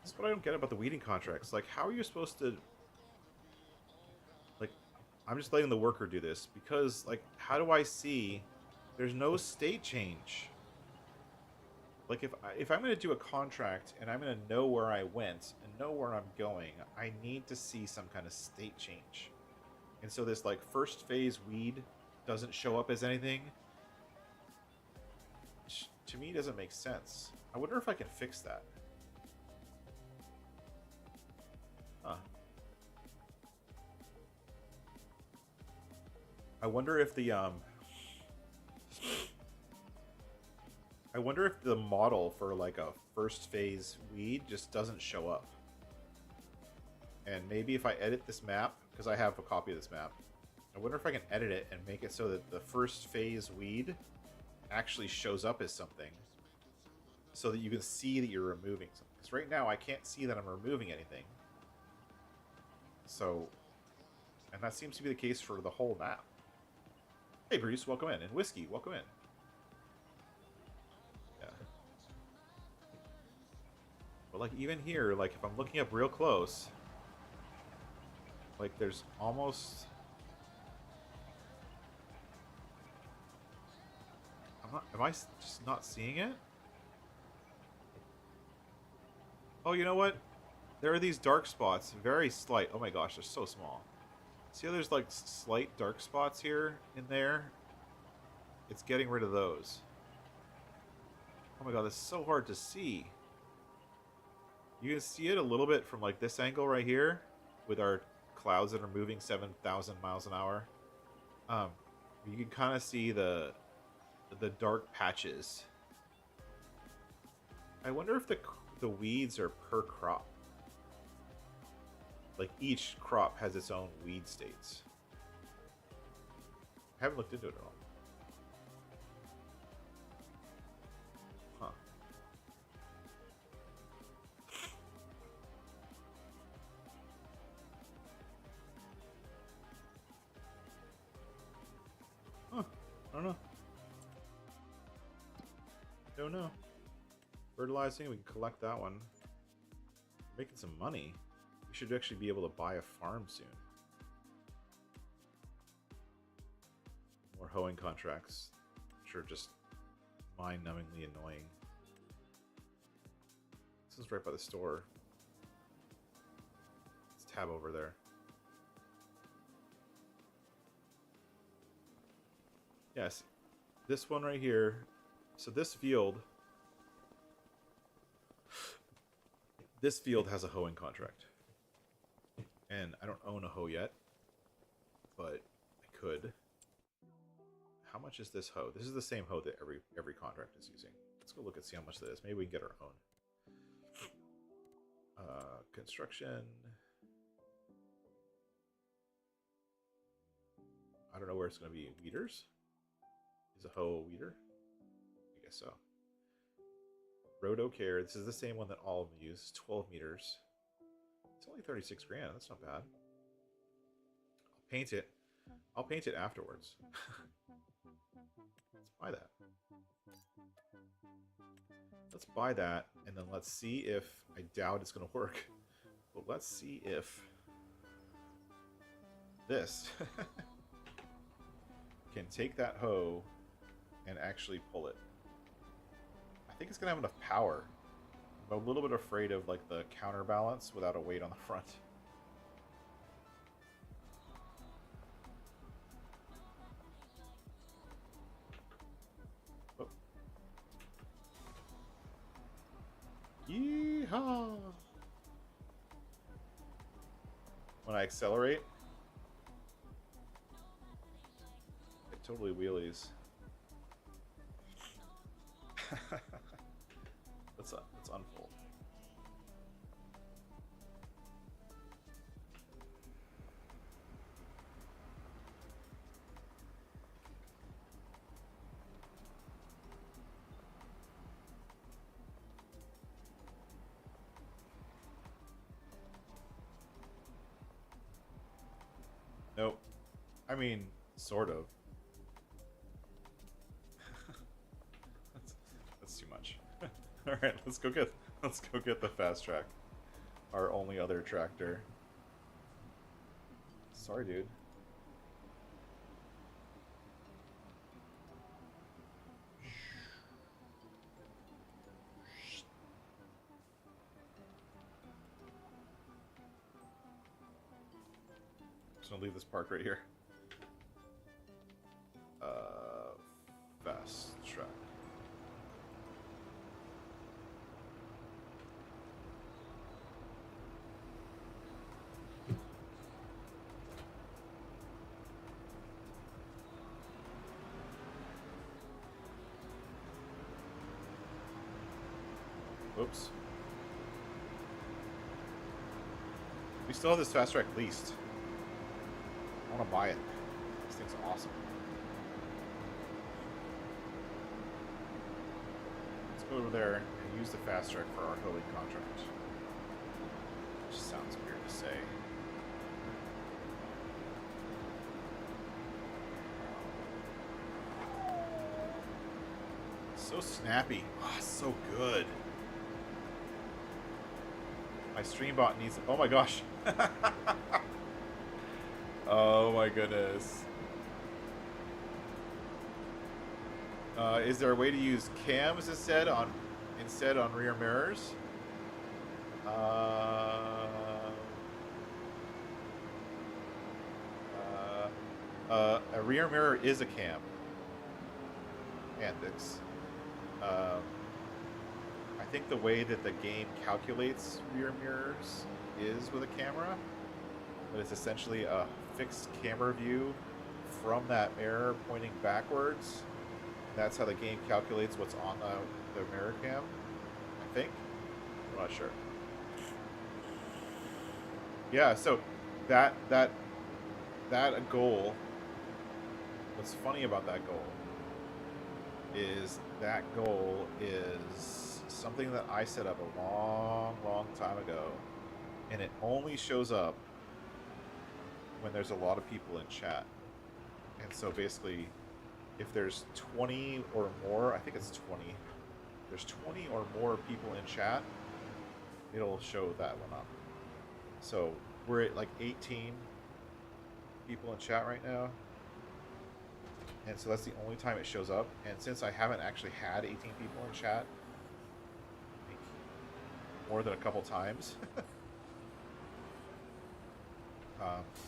That's what I don't get about the weeding contracts. Like, how are you supposed to... Like, I'm just letting the worker do this because, like, how do I see... There's no state change. Like, if I'm going to do a contract and I'm going to know where I went and know where I'm going, I need to see some kind of state change. And so this, like, first phase weed doesn't show up as anything. Which, to me, doesn't make sense. I wonder if I can fix that. Huh. I wonder if the, I wonder if the model for like a first phase weed just doesn't show up. And maybe if I edit this map, because I have a copy of this map, I wonder if I can edit it and make it so that the first phase weed actually shows up as something, so that you can see that you're removing something. Because right now I can't see that I'm removing anything. So, and that seems to be the case for the whole map. Hey Bruce, welcome in. And Whiskey, welcome in. But like even here, like if I'm looking up real close, like there's almost... am I just not seeing it? Oh, you know what? There are these dark spots, very slight. Oh my gosh, they're so small. See how there's like slight dark spots here in there? It's getting rid of those. Oh my god, that's so hard to see. You can see it a little bit from like this angle right here with our clouds that are moving 7,000 miles an hour. You can kind of see the dark patches. I wonder if the weeds are per crop. Like each crop has its own weed states. I haven't looked into it at all. Huh. Huh. I don't know. Don't know. Fertilizing, we can collect that one. Making some money. We should actually be able to buy a farm soon. More hoeing contracts, which are just mind-numbingly annoying. This is right by the store. Let's tab over there. Yes, this one right here. So this field has a hoeing contract. And I don't own a hoe yet, but I could. How much is this hoe? This is the same hoe that every contract is using. Let's go look and see how much that is. Maybe we can get our own. Construction. I don't know where it's going to be. Weeders? Is a hoe a weeder? I guess so. Roto Care. This is the same one that all of them use. 12 meters. It's only 36 grand. That's not bad. I'll paint it. I'll paint it afterwards. Let's buy that. Let's buy that, and then let's see if... I doubt it's going to work. But let's see if... this can take that hoe and actually pull it. I think it's gonna have enough power. I'm a little bit afraid of like the counterbalance without a weight on the front. Oh. Yeehaw! When I accelerate, it totally wheelies. let's unfold. Nope. I mean, sort of. that's too much. All right, let's go get the fast track. Our only other tractor. Sorry, dude. Just gonna leave this parked right here. Fast track. Oops. We still have this fast track leased. I want to buy it. This thing's awesome. Let's go over there and use the fast track for our towing contract. Which sounds weird to say. So snappy. Oh, so good. My stream bot needs it. Oh my gosh. Oh my goodness. Is there a way to use cams instead on rear mirrors? A rear mirror is a cam. Antics. I think the way that the game calculates rear mirrors is with a camera, but it's essentially a fixed camera view from that mirror pointing backwards. That's how the game calculates what's on the mirror cam, I think. I'm not sure. Yeah, so that goal, what's funny about that goal is something that I set up a long time ago, and it only shows up when there's a lot of people in chat. And so basically, if there's 20 or more, I think it's 20, there's 20 or more people in chat, it'll show that one up. So we're at like 18 people in chat right now. And so that's the only time it shows up. And since I haven't actually had 18 people in chat, I think more than a couple times,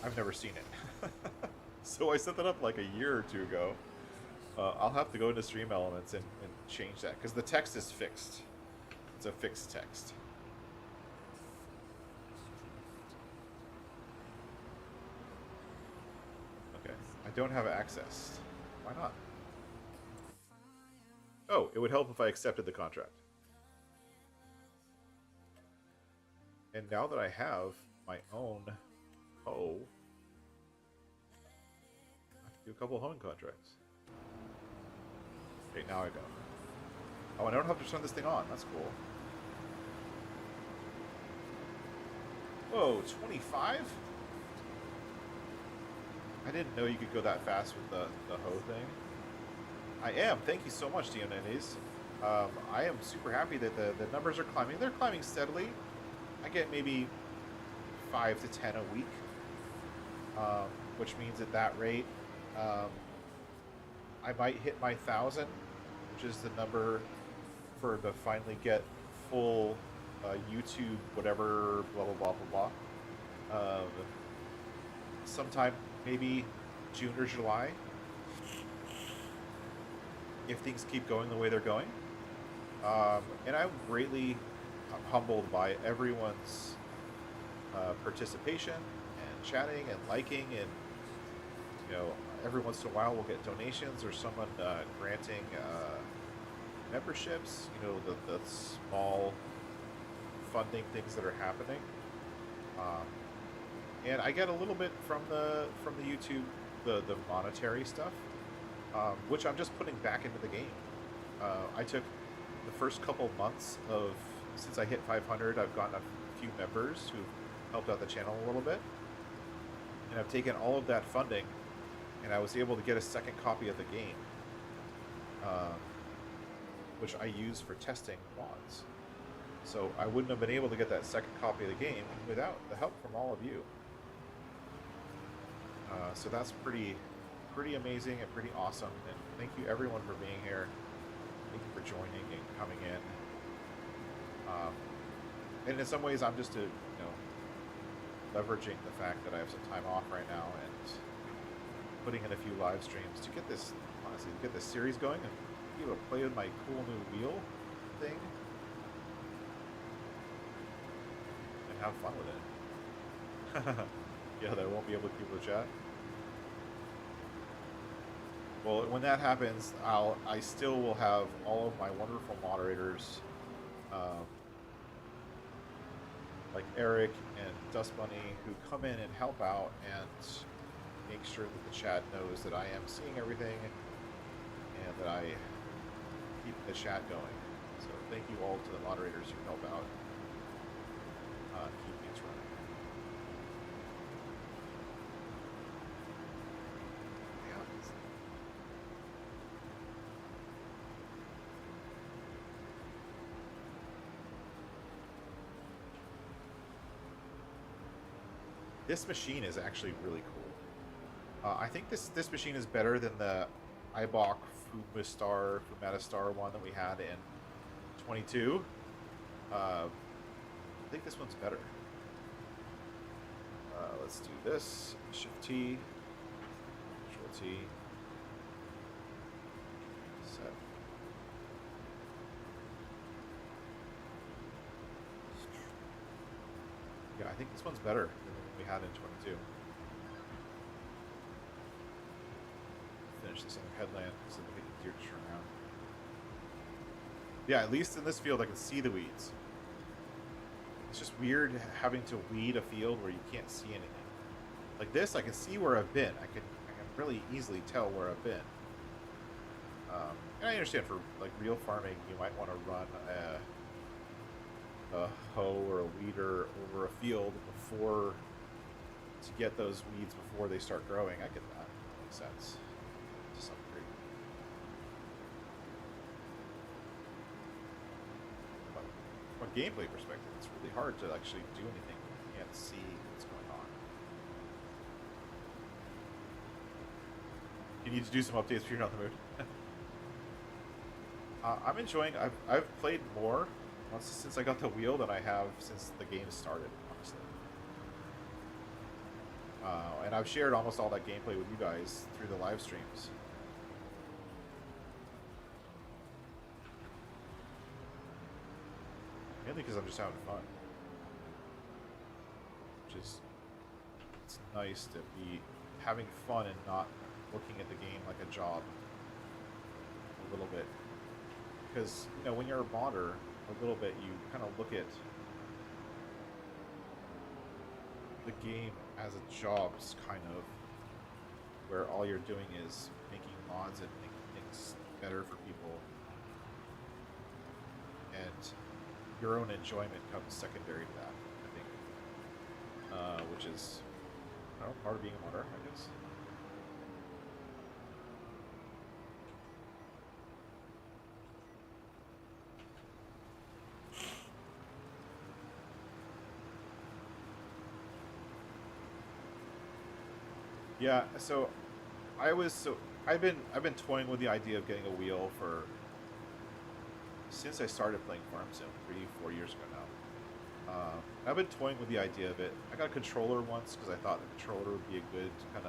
I've never seen it. So I set that up like a year or two ago. I'll have to go into Stream Elements and change that, because the text is fixed. It's a fixed text. Okay, I don't have access. Why not? Oh, it would help if I accepted the contract. And now that I have my own hoe, I can do a couple of hoeing contracts. Okay, now I go. Oh, I don't have to turn this thing on. That's cool. Whoa, 25? I didn't know you could go that fast with the hoe thing. I am. Thank you so much, Dionenes. I am super happy that the numbers are climbing. They're climbing steadily. I get maybe 5 to 10 a week, which means at that rate, I might hit my 1,000, which is the number for to finally get full YouTube, whatever, blah blah blah blah blah. Sometime maybe June or July, if things keep going the way they're going. And I'm greatly humbled by everyone's participation and chatting and liking, and every once in a while we'll get donations or someone granting memberships. The small funding things that are happening. And I get a little bit from the YouTube, the monetary stuff, which I'm just putting back into the game. I took the first couple months since I hit 500, I've gotten a few members who've helped out the channel a little bit, and I've taken all of that funding, and I was able to get a second copy of the game, which I use for testing mods. So I wouldn't have been able to get that second copy of the game without the help from all of you. So that's pretty amazing and pretty awesome. And thank you everyone for being here. Thank you for joining and coming in. And in some ways, I'm just leveraging the fact that I have some time off right now and putting in a few live streams to get this, honestly, to get this series going and be able to play with my cool new wheel thing and have fun with it. Yeah, that won't be able to keep the chat. Well, when that happens, I still will have all of my wonderful moderators, like Eric and Dust Bunny, who come in and help out and make sure that the chat knows that I am seeing everything and that I keep the chat going. So thank you all to the moderators who help out keep things running. This machine is actually really cool. I think this machine is better than the Ibok Fumatistar one that we had in 22. I think this one's better. Let's do this. Shift T. Control T. Set. Yeah, I think this one's better than we had in 22. Finish this other headland so we can get the deer to turn around. Yeah, at least in this field I can see the weeds. It's just weird having to weed a field where you can't see anything. Like this, I can see where I've been. I can really easily tell where I've been. And I understand for like real farming, you might want to run a hoe or a weeder over a field to get those weeds before they start growing. I get that. That makes sense to some degree. But from a gameplay perspective, it's really hard to actually do anything when you can't see what's going on. You need to do some updates if you're not in the mood. I'm enjoying. I've played more since I got the wheel than I have since the game started, honestly. And I've shared almost all that gameplay with you guys through the live streams. Mainly because I'm just having fun. Which is, it's nice to be having fun and not looking at the game like a job a little bit. Because, when you're a modder, a little bit, you kind of look at the game as a job, kind of, where all you're doing is making mods and making things better for people, and your own enjoyment comes secondary to that, I think, which is, I don't know, part of being a modder, I guess. Yeah, so I've been toying with the idea of getting a wheel for since I started playing Farm Sim 4 years ago now. I've been toying with the idea of it. I got a controller once because I thought the controller would be a good kind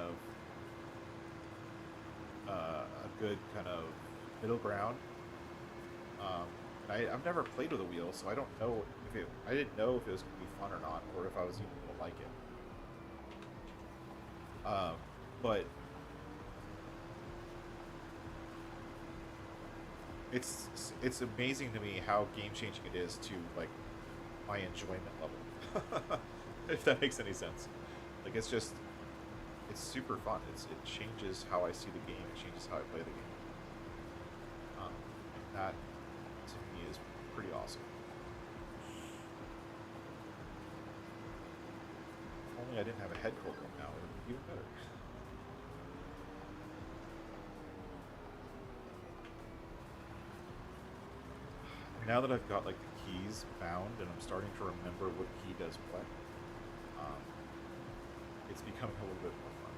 of middle ground. I've never played with a wheel, so I don't know if it. I didn't know if it was going to be fun or not, or if I was even going to like it. But it's amazing to me how game changing it is to like my enjoyment level. If that makes any sense. Like it's super fun. It changes how I see the game. It changes how I play the game. And that to me is pretty awesome. If only I didn't have a head cold right now, it would be even better. Now that I've got like the keys bound and I'm starting to remember what key does what, it's becoming a little bit more fun.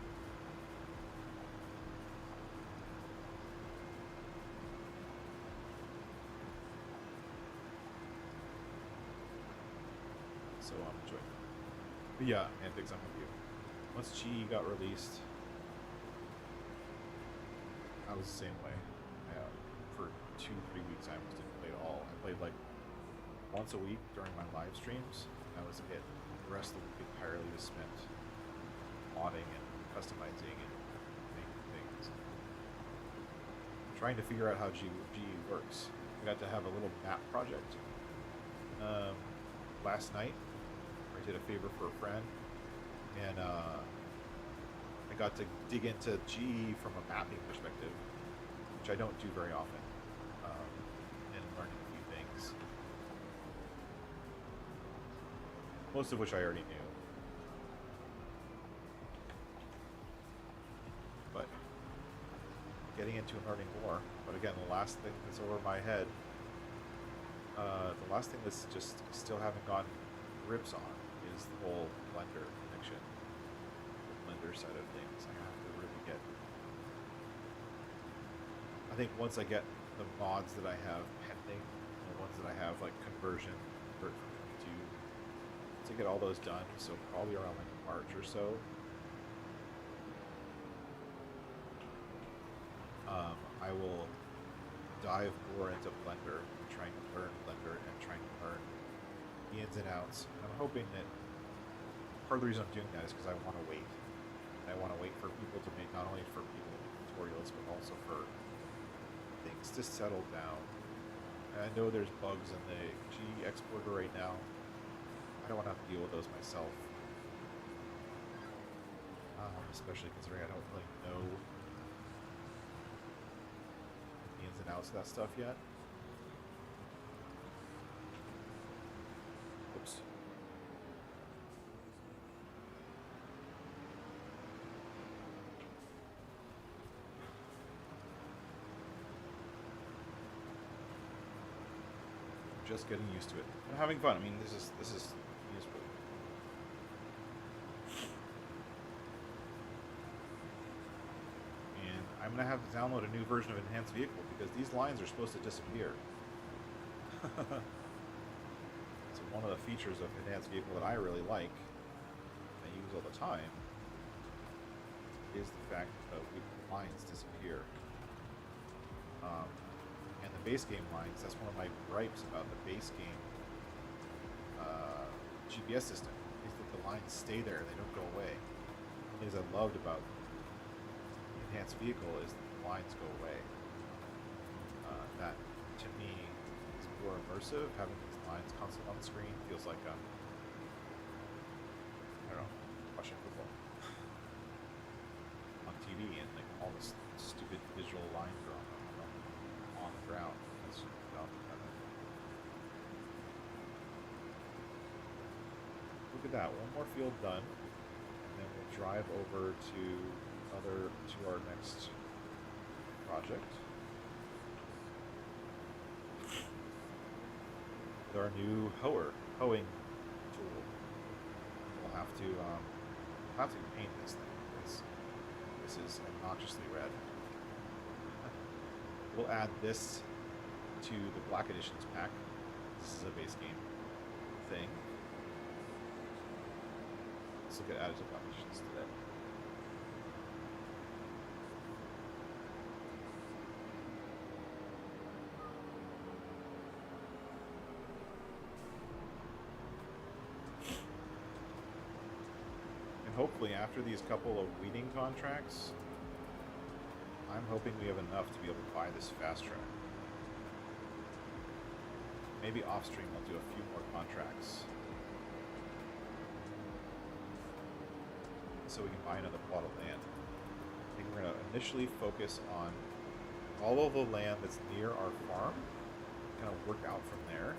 So I'm enjoying it. But yeah, Antics, I'm with you. Once GE got released, I was the same way. For 2-3 weeks, I almost didn't play at all. I played like once a week during my live streams. That was it. The rest of the week entirely was spent modding and customizing and making things. Trying to figure out how GE works. I got to have a little map project last night. I did a favor for a friend, and I got to dig into GE from a mapping perspective, which I don't do very often, and learning a few things, most of which I already knew. But getting into and learning more. But again, the last thing that's over my head, the last thing that's just still haven't gotten grips on is the whole Blender connection. The Blender side of things. I have to really get. I think once I get the mods that I have pending, the ones that I have like conversion from 22, to get all those done, so probably around like March or so, I will dive more into Blender, trying to learn Blender and trying to learn the ins and outs. And I'm hoping that part of the reason I'm doing that is because I want to wait. And I want to wait for people to make, not only for people to make tutorials, but also for things to settle down. And I know there's bugs in the GE exporter right now. I don't want to have to deal with those myself. Especially considering I don't really know the ins and outs of that stuff yet. Oops. Just getting used to it. I'm having fun. I mean, this is useful. And I'm gonna have to download a new version of Enhanced Vehicle because these lines are supposed to disappear. So one of the features of Enhanced Vehicle that I really like and use all the time is the fact that lines disappear. And the base game lines, that's one of my gripes about the base game GPS system, is that the lines stay there, they don't go away. One of the things I loved about Enhanced Vehicle is that the lines go away. That, to me, is more immersive. Having these lines constantly on the screen feels like I don't know, watching football on TV, and like all this stupid visual line drawing on the ground. That's look at that, one more field done, and then we'll drive over to our next project. With our new hoeing tool. We'll have to paint this thing because this is obnoxiously red. We'll add this to the Black Editions pack. This is a base game thing. Let's look at added to Black Editions today. And hopefully after these couple of weeding contracts, I'm hoping we have enough to be able to buy this fast track. Maybe off stream I'll do a few more contracts so we can buy another plot of land. I think we're going to initially focus on all of the land that's near our farm, kind of work out from there.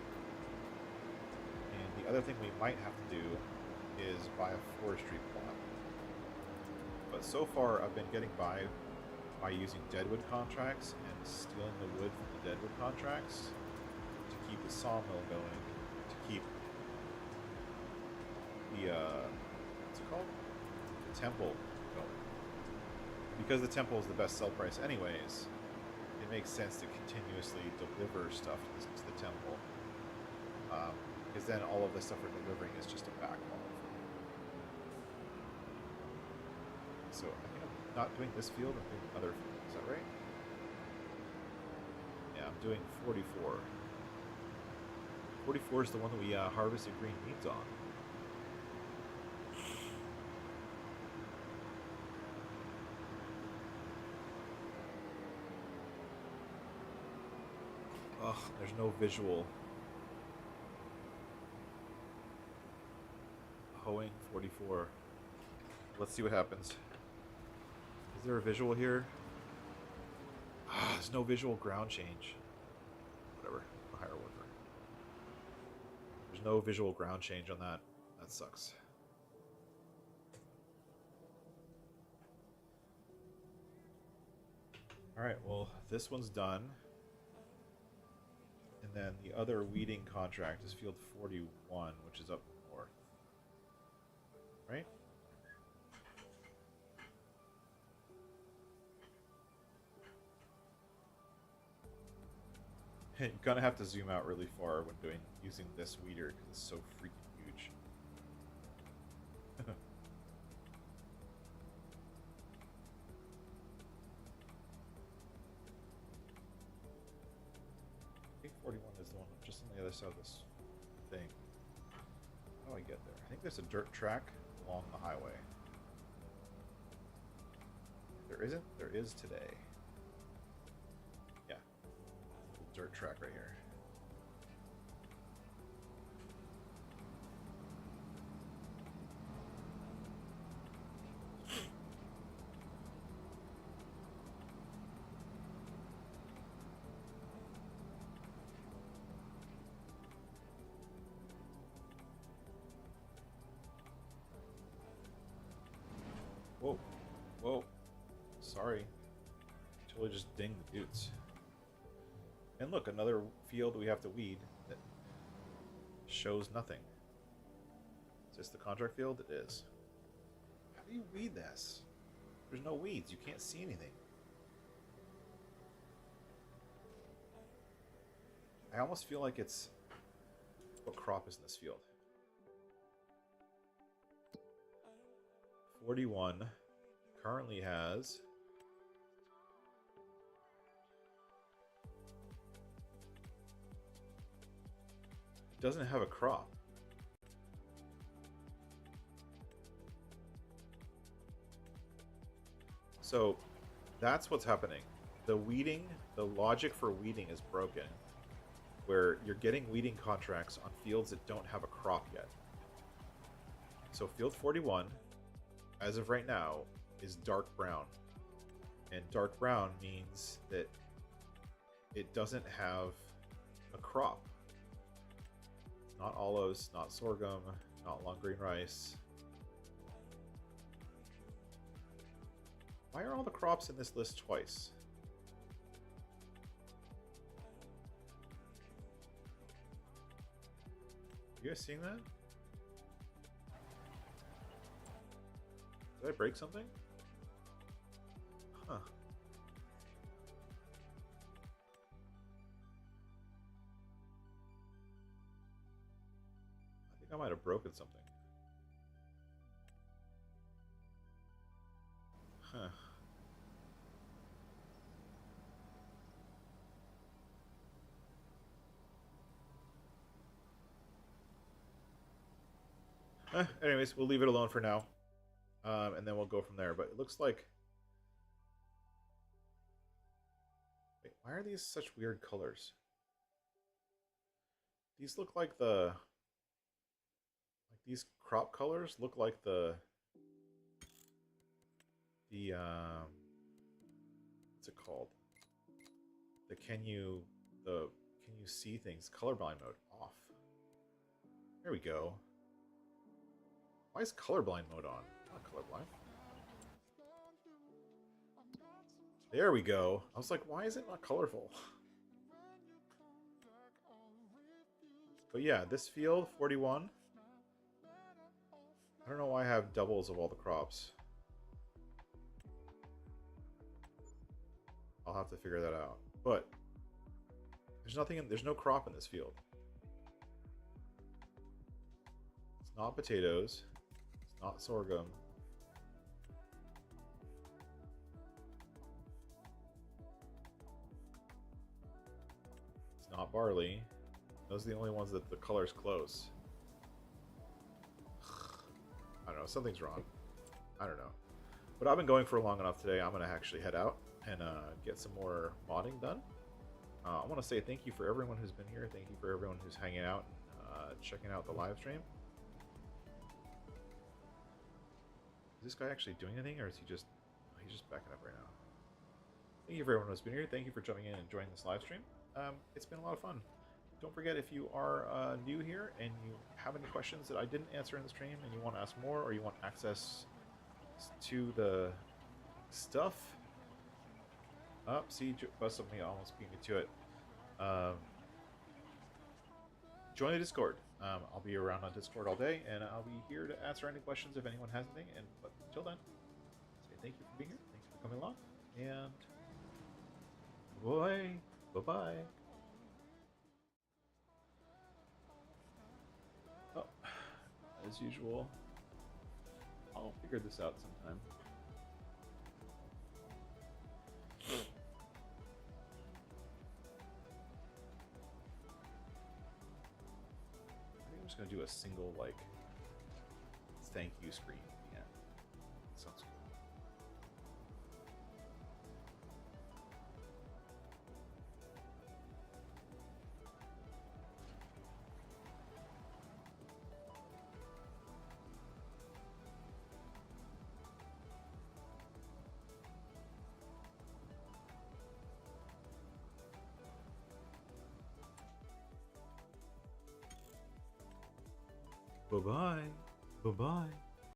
And the other thing we might have to do is buy a forestry plot. But so far I've been getting by using deadwood contracts and stealing the wood from the deadwood contracts to keep the sawmill going, to keep the, what's it called? The temple going. Because the temple is the best sell price anyways, it makes sense to continuously deliver stuff to the temple. Because then all of the stuff we're delivering is just a backlog. So I think I'm not doing this field, I'm doing another field. Is that right? Yeah, I'm doing 44. 44 is the one that we harvested green beans on. Ugh, there's no visual. Hoeing 44. Let's see what happens. Is there a visual here? Ah, there's no visual ground change. Whatever. I'll hire a worker. There's no visual ground change on that. That sucks. Alright, well, this one's done. And then the other weeding contract is field 41, which is up north. Right? You're gonna have to zoom out really far when using this weeder because it's so freaking huge. I think 41 is the one just on the other side of this thing. How do I get there? I think there's a dirt track along the highway. There isn't? There is today. Yeah. Dirt track right here. Whoa. Whoa. Sorry. Totally just dinged the dudes. And look, another field we have to weed that shows nothing. Is this the contract field? It is. How do you weed this? There's no weeds. You can't see anything. I almost feel like it's... What crop is in this field? 41 currently has... doesn't have a crop. So that's what's happening. The weeding, the logic for weeding is broken, where you're getting weeding contracts on fields that don't have a crop yet. So field 41, as of right now, is dark brown. And dark brown means that it doesn't have a crop. Not olives, not sorghum, not long green rice. Why are all the crops in this list twice? You guys seeing that? Did I break something? Huh. I might have broken something. Huh. Anyways, we'll leave it alone for now. And then we'll go from there. But it looks like... Wait, why are these such weird colors? These look like the... Like these crop colors look like the... what's it called? The can you see things colorblind mode off? There we go. Why is colorblind mode on? Not colorblind. There we go. I was like, why is it not colorful? But yeah, this field, 41. I don't know why I have doubles of all the crops. I'll have to figure that out. But there's no crop in this field. It's not potatoes. It's not sorghum. It's not barley. Those are the only ones that the color's close. I don't know, something's wrong. I don't know. But I've been going for long enough today. I'm going to actually head out and get some more modding done. I want to say thank you for everyone who's been here. Thank you for everyone who's hanging out and checking out the live stream. Is this guy actually doing anything, or is he just... Oh, he's just backing up right now. Thank you for everyone who's been here. Thank you for jumping in and joining this live stream. It's been a lot of fun. Don't forget, if you are new here and you have any questions that I didn't answer in the stream and you want to ask more, or you want access to the stuff... Oh, see, busted me, almost beat me to it. Join the Discord. I'll be around on Discord all day, and I'll be here to answer any questions if anyone has anything. And but until then, say thank you for being here. Thank you for coming along. And bye-bye. Oh, as usual, I'll figure this out sometime. I'm just gonna do a single, like, thank you screen. Yeah, sounds good. Bye-bye. Bye-bye.